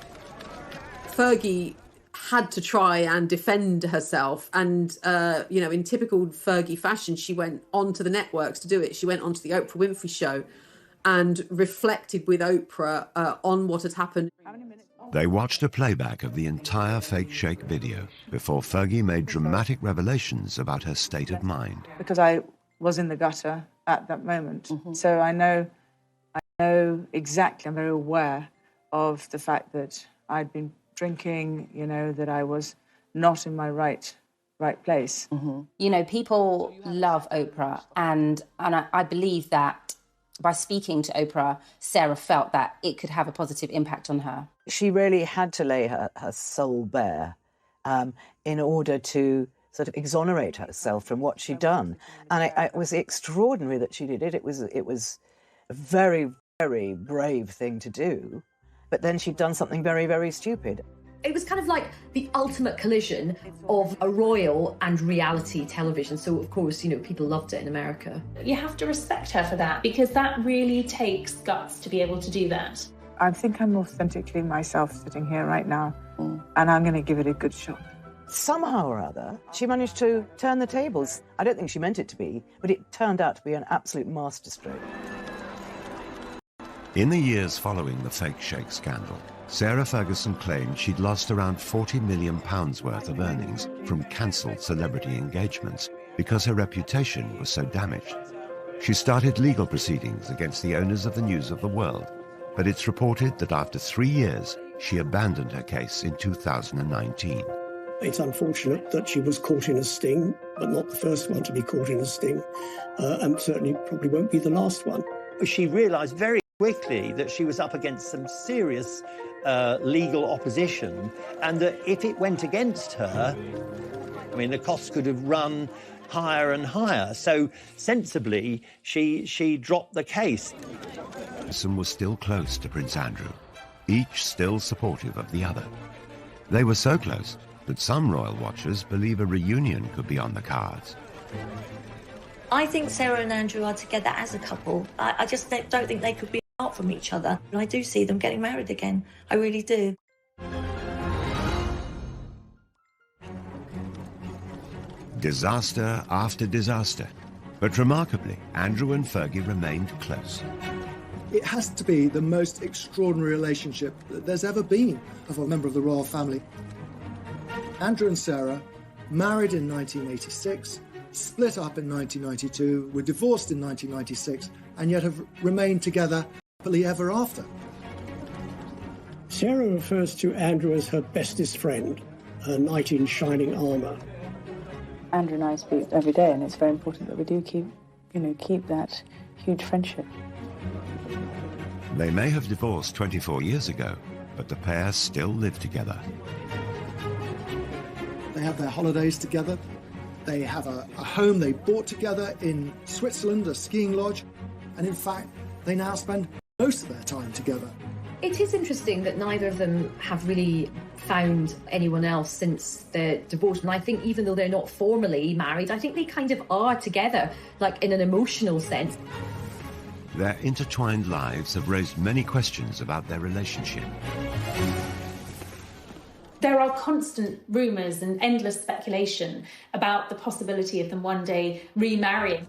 Fergie had to try and defend herself, and in typical Fergie fashion, she went onto the networks to do it. She went onto the Oprah Winfrey Show and reflected with Oprah on what had happened. They watched a playback of the entire fake sheikh video before Fergie made dramatic revelations about her state of mind. Because I was in the gutter at that moment, so I know exactly, I'm very aware of the fact that I'd been drinking, that I was not in my right place. People love Oprah, and I believe that by speaking to Oprah, Sarah felt that it could have a positive impact on her. She really had to lay her soul bare in order to sort of exonerate herself from what she'd done. And it was extraordinary that she did it. It was a very, very brave thing to do. But then she'd done something very, very stupid. It was kind of like the ultimate collision of a royal and reality television. So, of course, people loved it in America. You have to respect her for that, because that really takes guts to be able to do that. I think I'm authentically myself sitting here right now, and I'm going to give it a good shot. Somehow or other, she managed to turn the tables. I don't think she meant it to be, but it turned out to be an absolute masterstroke. In the years following the fake sheikh scandal, Sarah Ferguson claimed she'd lost around £40 million worth of earnings from cancelled celebrity engagements because her reputation was so damaged. She started legal proceedings against the owners of the News of the World, but it's reported that after 3 years, she abandoned her case in 2019. It's unfortunate that she was caught in a sting, but not the first one to be caught in a sting, and certainly probably won't be the last one. She realised very quickly that she was up against some serious legal opposition, and that if it went against her, the costs could have run higher and higher. So sensibly, she dropped the case. Ferguson was still close to Prince Andrew, each still supportive of the other. They were so close that some royal watchers believe a reunion could be on the cards. I think Sarah and Andrew are together as a couple. I just don't think they could be apart from each other. And I do see them getting married again. I really do. Disaster after disaster. But remarkably, Andrew and Fergie remained close. It has to be the most extraordinary relationship that there's ever been of a member of the royal family. Andrew and Sarah married in 1986, split up in 1992, were divorced in 1996, and yet have remained together happily ever after. Sarah refers to Andrew as her bestest friend, her knight in shining armour. Andrew and I speak every day, and it's very important that we do keep that huge friendship. They may have divorced 24 years ago, but the pair still live together. They have their holidays together. They have a home they bought together in Switzerland, a skiing lodge. And in fact, they now spend most of their time together. It is interesting that neither of them have really found anyone else since their divorce. And I think even though they're not formally married, I think they kind of are together, like in an emotional sense. Their intertwined lives have raised many questions about their relationship. There are constant rumours and endless speculation about the possibility of them one day remarrying.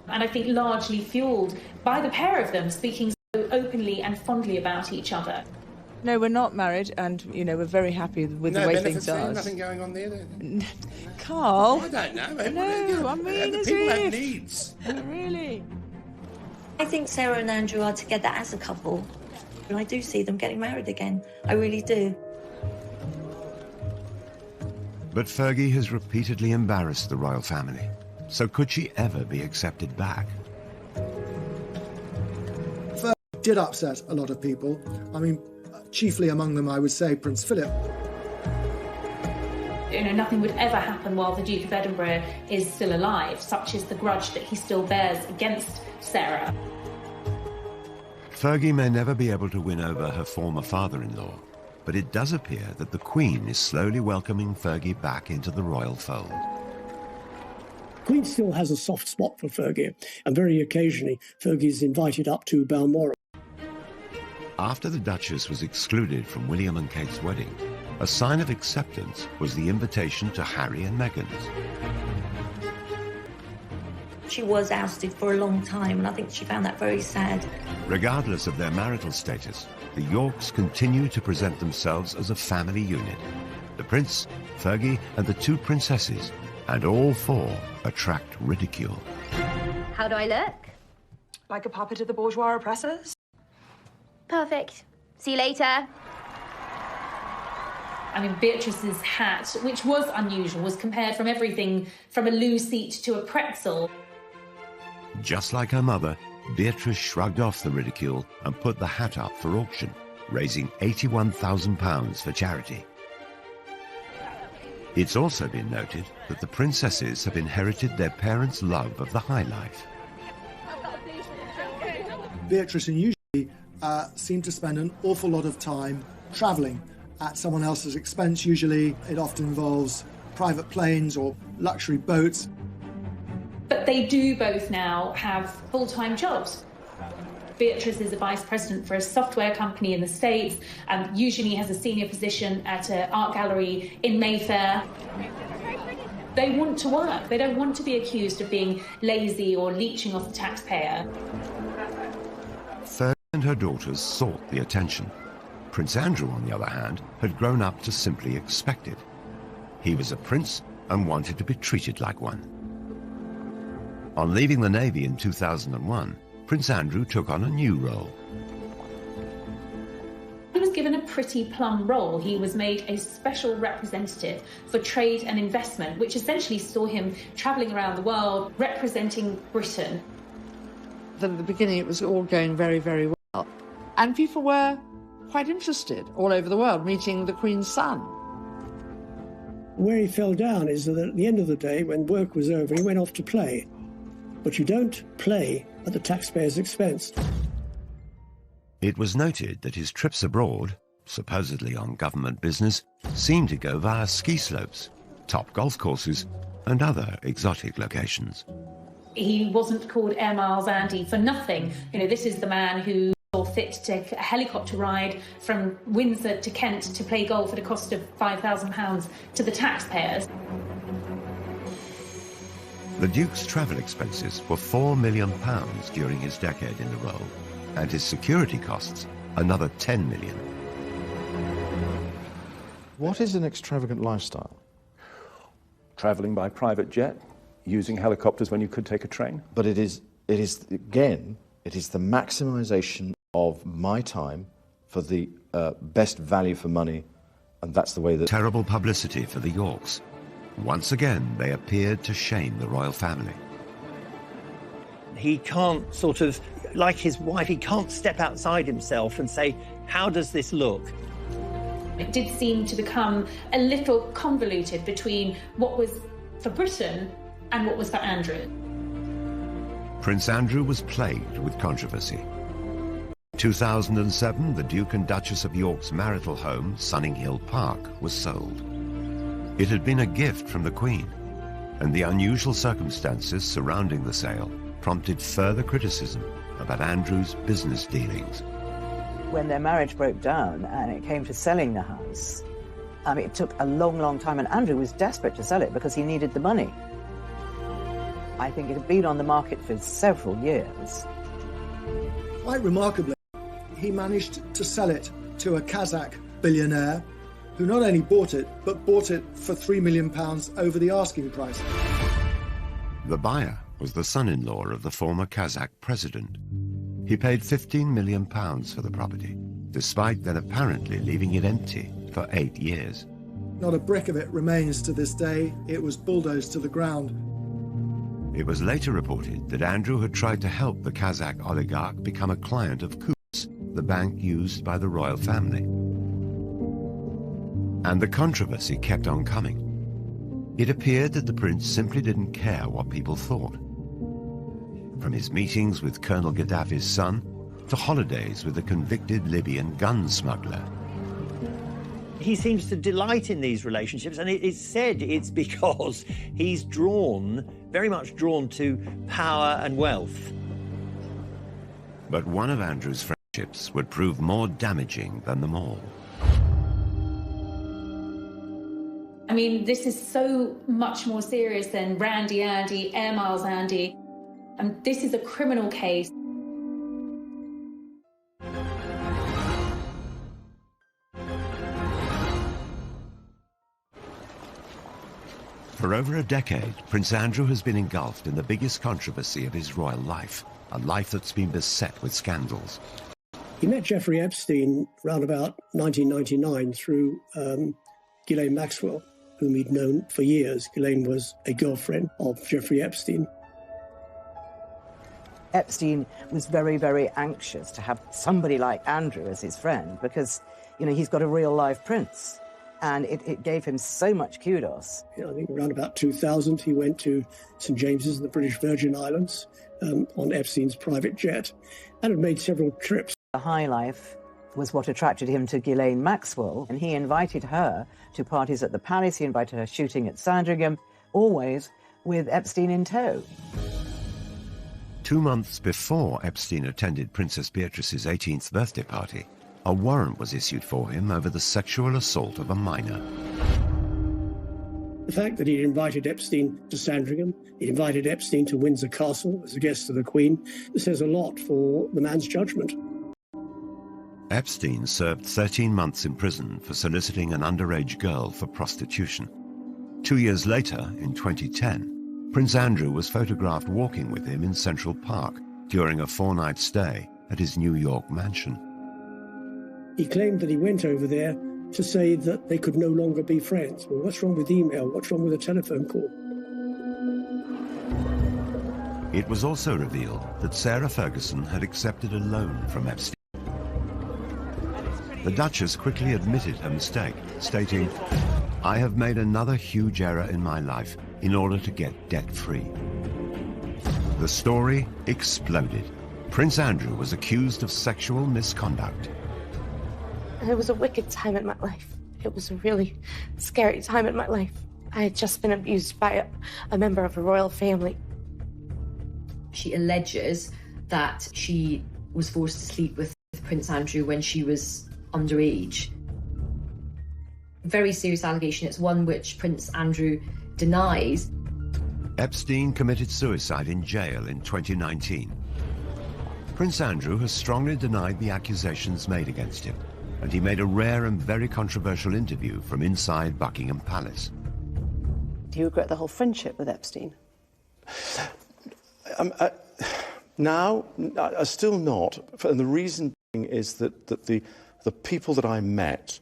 And I think largely fuelled by the pair of them speaking so openly and fondly about each other. No, we're not married, and, you know, we're very happy with the way things are. Nothing going on there. Carl? I don't know. No, I mean, as people have if. needs. Really? I think Sarah and Andrew are together as a couple. And I do see them getting married again. I really do. But Fergie has repeatedly embarrassed the royal family. So could she ever be accepted back? Fergie did upset a lot of people. I mean, chiefly among them, I would say, Prince Philip. You know, nothing would ever happen while the Duke of Edinburgh is still alive. Such is the grudge that he still bears against Sarah. Fergie may never be able to win over her former father-in-law, but it does appear that the Queen is slowly welcoming Fergie back into the royal fold. Queen still has a soft spot for Fergie, and very occasionally Fergie's invited up to Balmoral. After the Duchess was excluded from William and Kate's wedding, a sign of acceptance was the invitation to Harry and Meghan's. She was ousted for a long time, and I think she found that very sad. Regardless of their marital status, the Yorks continue to present themselves as a family unit. The Prince, Fergie, and the two princesses, and all four attract ridicule. How do I look? Like a puppet of the bourgeois oppressors? Perfect. See you later. I mean, Beatrice's hat, which was unusual, was compared from everything from a loo seat to a pretzel. Just like her mother, Beatrice shrugged off the ridicule and put the hat up for auction, raising £81,000 for charity. It's also been noted that the princesses have inherited their parents' love of the high life. Beatrice and Eugenie seem to spend an awful lot of time travelling at someone else's expense. Usually it often involves private planes or luxury boats. But they do both now have full-time jobs. Beatrice is a vice president for a software company in the States, and Eugenie has a senior position at an art gallery in Mayfair. They want to work. They don't want to be accused of being lazy or leeching off the taxpayer. Fergie and her daughters sought the attention. Prince Andrew, on the other hand, had grown up to simply expect it. He was a prince and wanted to be treated like one. On leaving the Navy in 2001, Prince Andrew took on a new role. He was given a pretty plum role. He was made a special representative for trade and investment, which essentially saw him travelling around the world representing Britain. At the beginning, it was all going very, very well. And people were quite interested all over the world, meeting the Queen's son. Where he fell down is that at the end of the day, when work was over, he went off to play. But you don't play at the taxpayer's expense. It was noted that his trips abroad, supposedly on government business, seemed to go via ski slopes, top golf courses, and other exotic locations. He wasn't called Air Miles Andy for nothing. You know, this is the man who saw fit to take a helicopter ride from Windsor to Kent to play golf at a cost of £5,000 to the taxpayers. The Duke's travel expenses were £4 million during his decade in the role, and his security costs another £10 million. What is an extravagant lifestyle? Travelling by private jet, using helicopters when you could take a train. But it is again, it is the maximisation of my time for the best value for money, and that's the way that... Terrible publicity for the Yorks. Once again, they appeared to shame the royal family. He can't sort of, like his wife, he can't step outside himself and say, how does this look? It did seem to become a little convoluted between what was for Britain and what was for Andrew. Prince Andrew was plagued with controversy. 2007, the Duke and Duchess of York's marital home, Sunninghill Park, was sold. It had been a gift from the Queen, and the unusual circumstances surrounding the sale prompted further criticism about Andrew's business dealings. When their marriage broke down and it came to selling the house, it took a long, long time, and Andrew was desperate to sell it because he needed the money. I think it had been on the market for several years. Quite remarkably, he managed to sell it to a Kazakh billionaire who not only bought it, but bought it for £3 million over the asking price. The buyer was the son-in-law of the former Kazakh president. He paid £15 million for the property, despite then apparently leaving it empty for 8 years. Not a brick of it remains to this day. It was bulldozed to the ground. It was later reported that Andrew had tried to help the Kazakh oligarch become a client of Coutts, the bank used by the royal family. And the controversy kept on coming. It appeared that the prince simply didn't care what people thought. From his meetings with Colonel Gaddafi's son to holidays with a convicted Libyan gun smuggler. He seems to delight in these relationships, and it's said it's because he's very much drawn to power and wealth. But one of Andrew's friendships would prove more damaging than them all. I mean, this is so much more serious than Randy Andy, Air Miles Andy. And this is a criminal case. For over a decade, Prince Andrew has been engulfed in the biggest controversy of his royal life, a life that's been beset with scandals. He met Jeffrey Epstein around about 1999 through Ghislaine Maxwell, whom he'd known for years. Ghislaine was a girlfriend of Jeffrey Epstein. Epstein was very, very anxious to have somebody like Andrew as his friend because, you know, he's got a real-life prince. And it gave him so much kudos. I think around about 2000, he went to St. James's in the British Virgin Islands on Epstein's private jet and had made several trips. The high life was what attracted him to Ghislaine Maxwell, and he invited her to parties at the palace. He invited her shooting at Sandringham, always with Epstein in tow. 2 months before Epstein attended Princess Beatrice's 18th birthday party, a warrant was issued for him over the sexual assault of a minor. The fact that he'd invited Epstein to Sandringham, he invited Epstein to Windsor Castle as a guest of the Queen, says a lot for the man's judgment. Epstein served 13 months in prison for soliciting an underage girl for prostitution. 2 years later, in 2010, Prince Andrew was photographed walking with him in Central Park during a 4-night stay at his New York mansion. He claimed that he went over there to say that they could no longer be friends. Well, what's wrong with email? What's wrong with a telephone call? It was also revealed that Sarah Ferguson had accepted a loan from Epstein. The Duchess quickly admitted her mistake, stating, "I have made another huge error in my life in order to get debt-free." The story exploded. Prince Andrew was accused of sexual misconduct. It was a wicked time in my life. It was a really scary time in my life. I had just been abused by a member of a royal family. She alleges that she was forced to sleep with Prince Andrew when she was underage. Very serious allegation. It's one which Prince Andrew denies. Epstein committed suicide in jail in 2019. Prince Andrew has strongly denied the accusations made against him, and he made a rare and very controversial interview from inside Buckingham Palace. Do you regret the whole friendship with Epstein? Now, still not. And the reason being is that the people that I met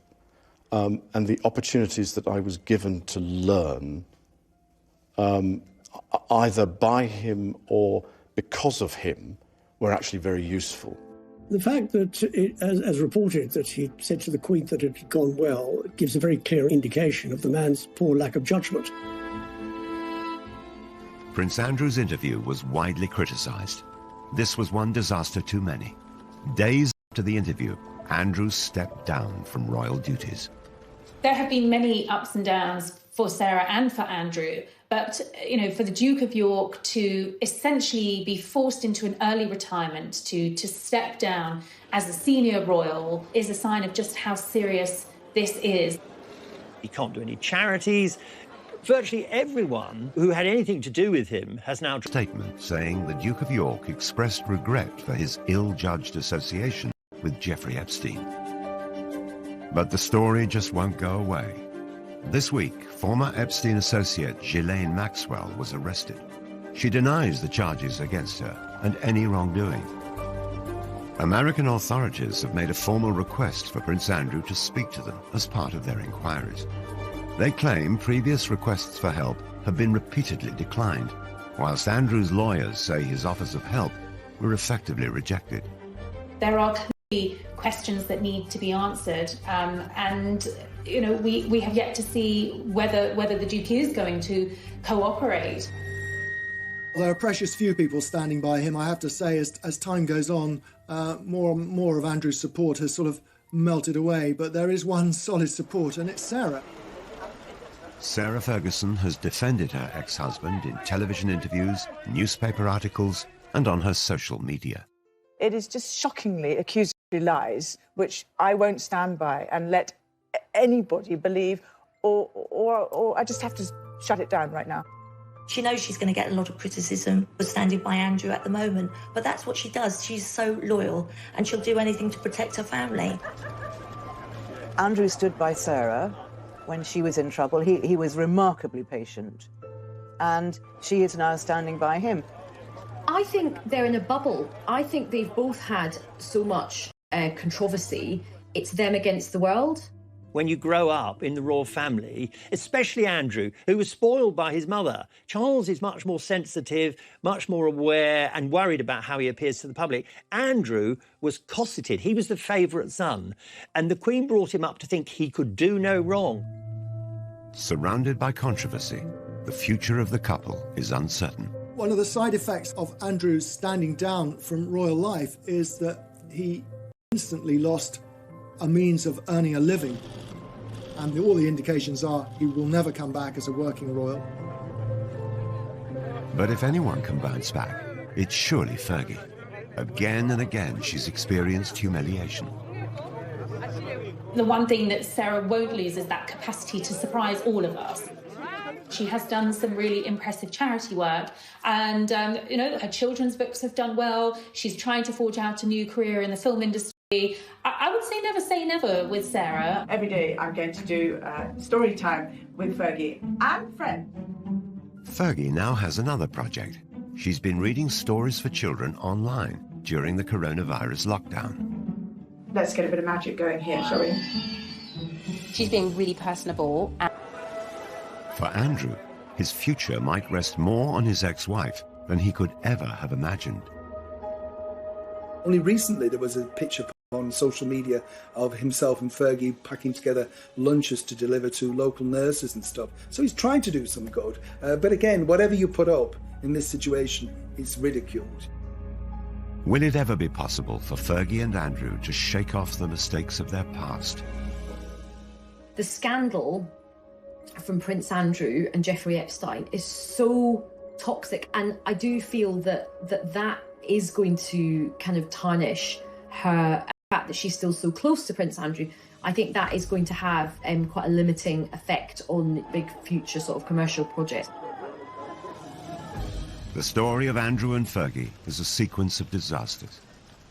and the opportunities that I was given to learn, either by him or because of him, were actually very useful. The fact that, as reported, that he said to the Queen that it had gone well gives a very clear indication of the man's poor lack of judgment. Prince Andrew's interview was widely criticised. This was one disaster too many. Days after after the interview, Andrew stepped down from royal duties. There have been many ups and downs for Sarah and for Andrew, but for the Duke of York to essentially be forced into an early retirement, to step down as a senior royal, is a sign of just how serious this is. He can't do any charities. Virtually everyone who had anything to do with him has now... Statement saying the Duke of York expressed regret for his ill-judged association with Jeffrey Epstein. But the story just won't go away. This week, former Epstein associate Ghislaine Maxwell was arrested. She denies the charges against her and any wrongdoing. American authorities have made a formal request for Prince Andrew to speak to them as part of their inquiries. They claim previous requests for help have been repeatedly declined, whilst Andrew's lawyers say his offers of help were effectively rejected. There are clearly questions that need to be answered, and we have yet to see whether the Duke is going to cooperate. There are precious few people standing by him, I have to say. As time goes on, more and more of Andrew's support has sort of melted away, but there is one solid support, and it's Sarah. Sarah Ferguson has defended her ex-husband in television interviews, newspaper articles, and on her social media. It is just shockingly accusatory lies, which I won't stand by and let anybody believe, or I just have to shut it down right now. She knows she's going to get a lot of criticism for standing by Andrew at the moment, but that's what she does. She's so loyal, and she'll do anything to protect her family. Andrew stood by Sarah when she was in trouble. He was remarkably patient, and she is now standing by him. I think they're in a bubble. I think they've both had so much controversy. It's them against the world. When you grow up in the royal family, especially Andrew, who was spoiled by his mother, Charles is much more sensitive, much more aware and worried about how he appears to the public. Andrew was cosseted. He was the favourite son, and the Queen brought him up to think he could do no wrong. Surrounded by controversy, the future of the couple is uncertain. One of the side effects of Andrew's standing down from royal life is that he instantly lost a means of earning a living. And all the indications are he will never come back as a working royal. But if anyone can bounce back, it's surely Fergie. Again and again, she's experienced humiliation. The one thing that Sarah won't lose is that capacity to surprise all of us. She has done some really impressive charity work, and her children's books have done well. She's trying to forge out a new career in the film industry. I would say never with Sarah. Every day I'm going to do story time with Fergie and friend. Fergie now has another project. She's been reading stories for children online during the coronavirus lockdown. Let's get a bit of magic going here, shall we? She's being really personable. For Andrew, his future might rest more on his ex-wife than he could ever have imagined. Only recently there was a picture on social media of himself and Fergie packing together lunches to deliver to local nurses and stuff. So he's trying to do some good. But again, whatever you put up in this situation is ridiculed. Will it ever be possible for Fergie and Andrew to shake off the mistakes of their past? The scandal from Prince Andrew and Jeffrey Epstein is so toxic, and I do feel that is going to kind of tarnish her. The fact that she's still so close to Prince Andrew, I think that is going to have quite a limiting effect on big future sort of commercial projects. The story of Andrew and Fergie is a sequence of disasters.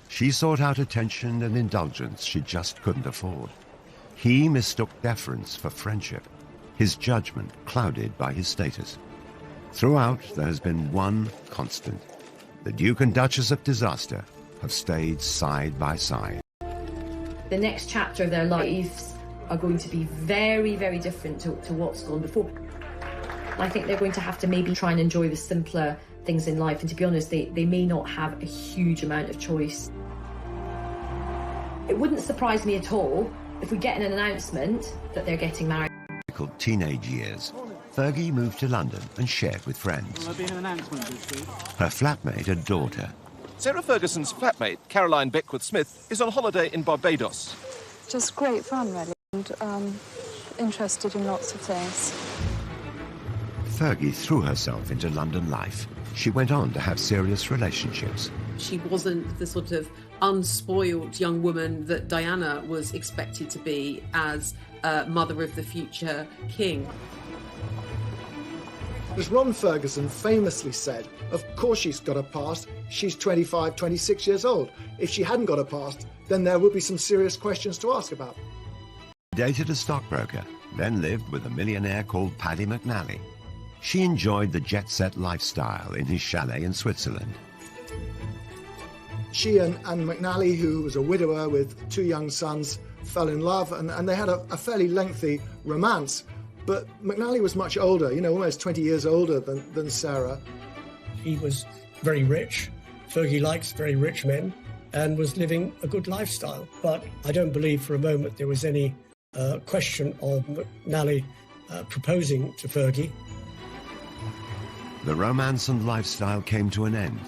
She sought out attention and indulgence she just couldn't afford. He mistook deference for friendship, his judgment clouded by his status. Throughout, there has been one constant. The Duke and Duchess of Disaster have stayed side by side. The next chapter of their lives are going to be very, very different to what's gone before. I think they're going to have to maybe try and enjoy the simpler things in life, and to be honest, they may not have a huge amount of choice. It wouldn't surprise me at all if we get an announcement that they're getting married. Teenage years, Fergie moved to London and shared with friends. Will there be an announcement this week? Her flatmate adored her. Sarah Ferguson's flatmate, Caroline Beckwith-Smith, is on holiday in Barbados. Just great fun, really, and interested in lots of things. Fergie threw herself into London life. She went on to have serious relationships. She wasn't the sort of unspoiled young woman that Diana was expected to be as mother of the future king. As Ron Ferguson famously said, of course she's got a past. She's 25, 26 years old. If she hadn't got a past, then there would be some serious questions to ask about. Dated a stockbroker, then lived with a millionaire called Paddy McNally. She enjoyed the jet-set lifestyle in his chalet in Switzerland. She and McNally, who was a widower with 2 young sons, fell in love, and they had a fairly lengthy romance. But McNally was much older, you know, almost 20 years older than Sarah. He was very rich. Fergie likes very rich men and was living a good lifestyle. But I don't believe for a moment there was any question of McNally proposing to Fergie. The romance and lifestyle came to an end.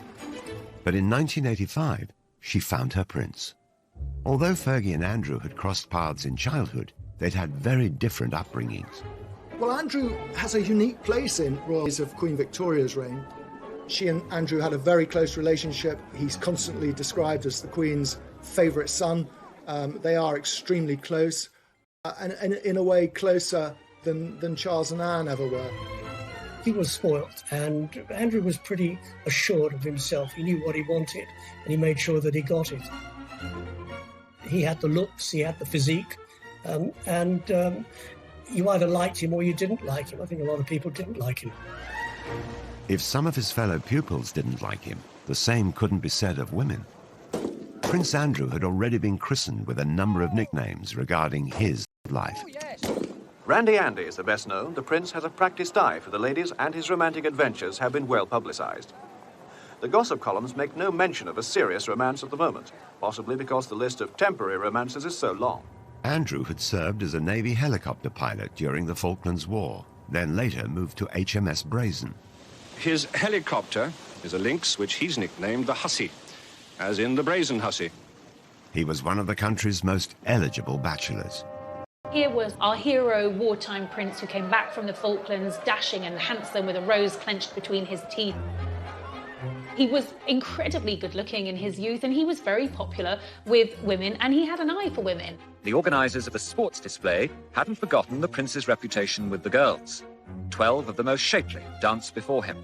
But in 1985, she found her prince. Although Fergie and Andrew had crossed paths in childhood, they'd had very different upbringings. Well, Andrew has a unique place in royals of Queen Victoria's reign. She and Andrew had a very close relationship. He's constantly described as the Queen's favourite son. They are extremely close, and in a way closer than Charles and Anne ever were. He was spoilt, and Andrew was pretty assured of himself. He knew what he wanted, and he made sure that he got it. He had the looks, he had the physique, and you either liked him or you didn't like him. I think a lot of people didn't like him. If some of his fellow pupils didn't like him, the same couldn't be said of women. Prince Andrew had already been christened with a number of nicknames regarding his life. Randy Andy is the best known. The prince has a practiced eye for the ladies, and his romantic adventures have been well publicized. The gossip columns make no mention of a serious romance at the moment, possibly because the list of temporary romances is so long. Andrew had served as a Navy helicopter pilot during the Falklands War, then later moved to HMS Brazen. His helicopter is a Lynx, which he's nicknamed the Hussy, as in the Brazen Hussy. He was one of the country's most eligible bachelors. Here was our hero wartime prince who came back from the Falklands, dashing and handsome with a rose clenched between his teeth. He was incredibly good looking in his youth, and he was very popular with women, and he had an eye for women. The organisers of the sports display hadn't forgotten the prince's reputation with the girls. 12 of the most shapely danced before him,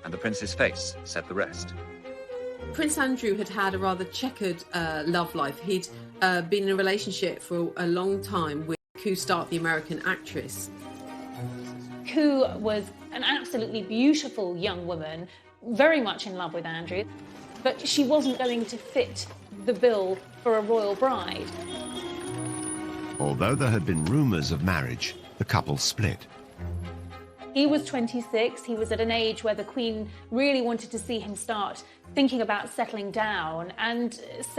and the prince's face said the rest. Prince Andrew had had a rather checkered love life. He'd been in a relationship for a long time with Koo Stark, the American actress. Koo was an absolutely beautiful young woman, very much in love with Andrew, but she wasn't going to fit the bill for a royal bride. Although there had been rumours of marriage, the couple split. He was 26, he was at an age where the Queen really wanted to see him start thinking about settling down, and Sarah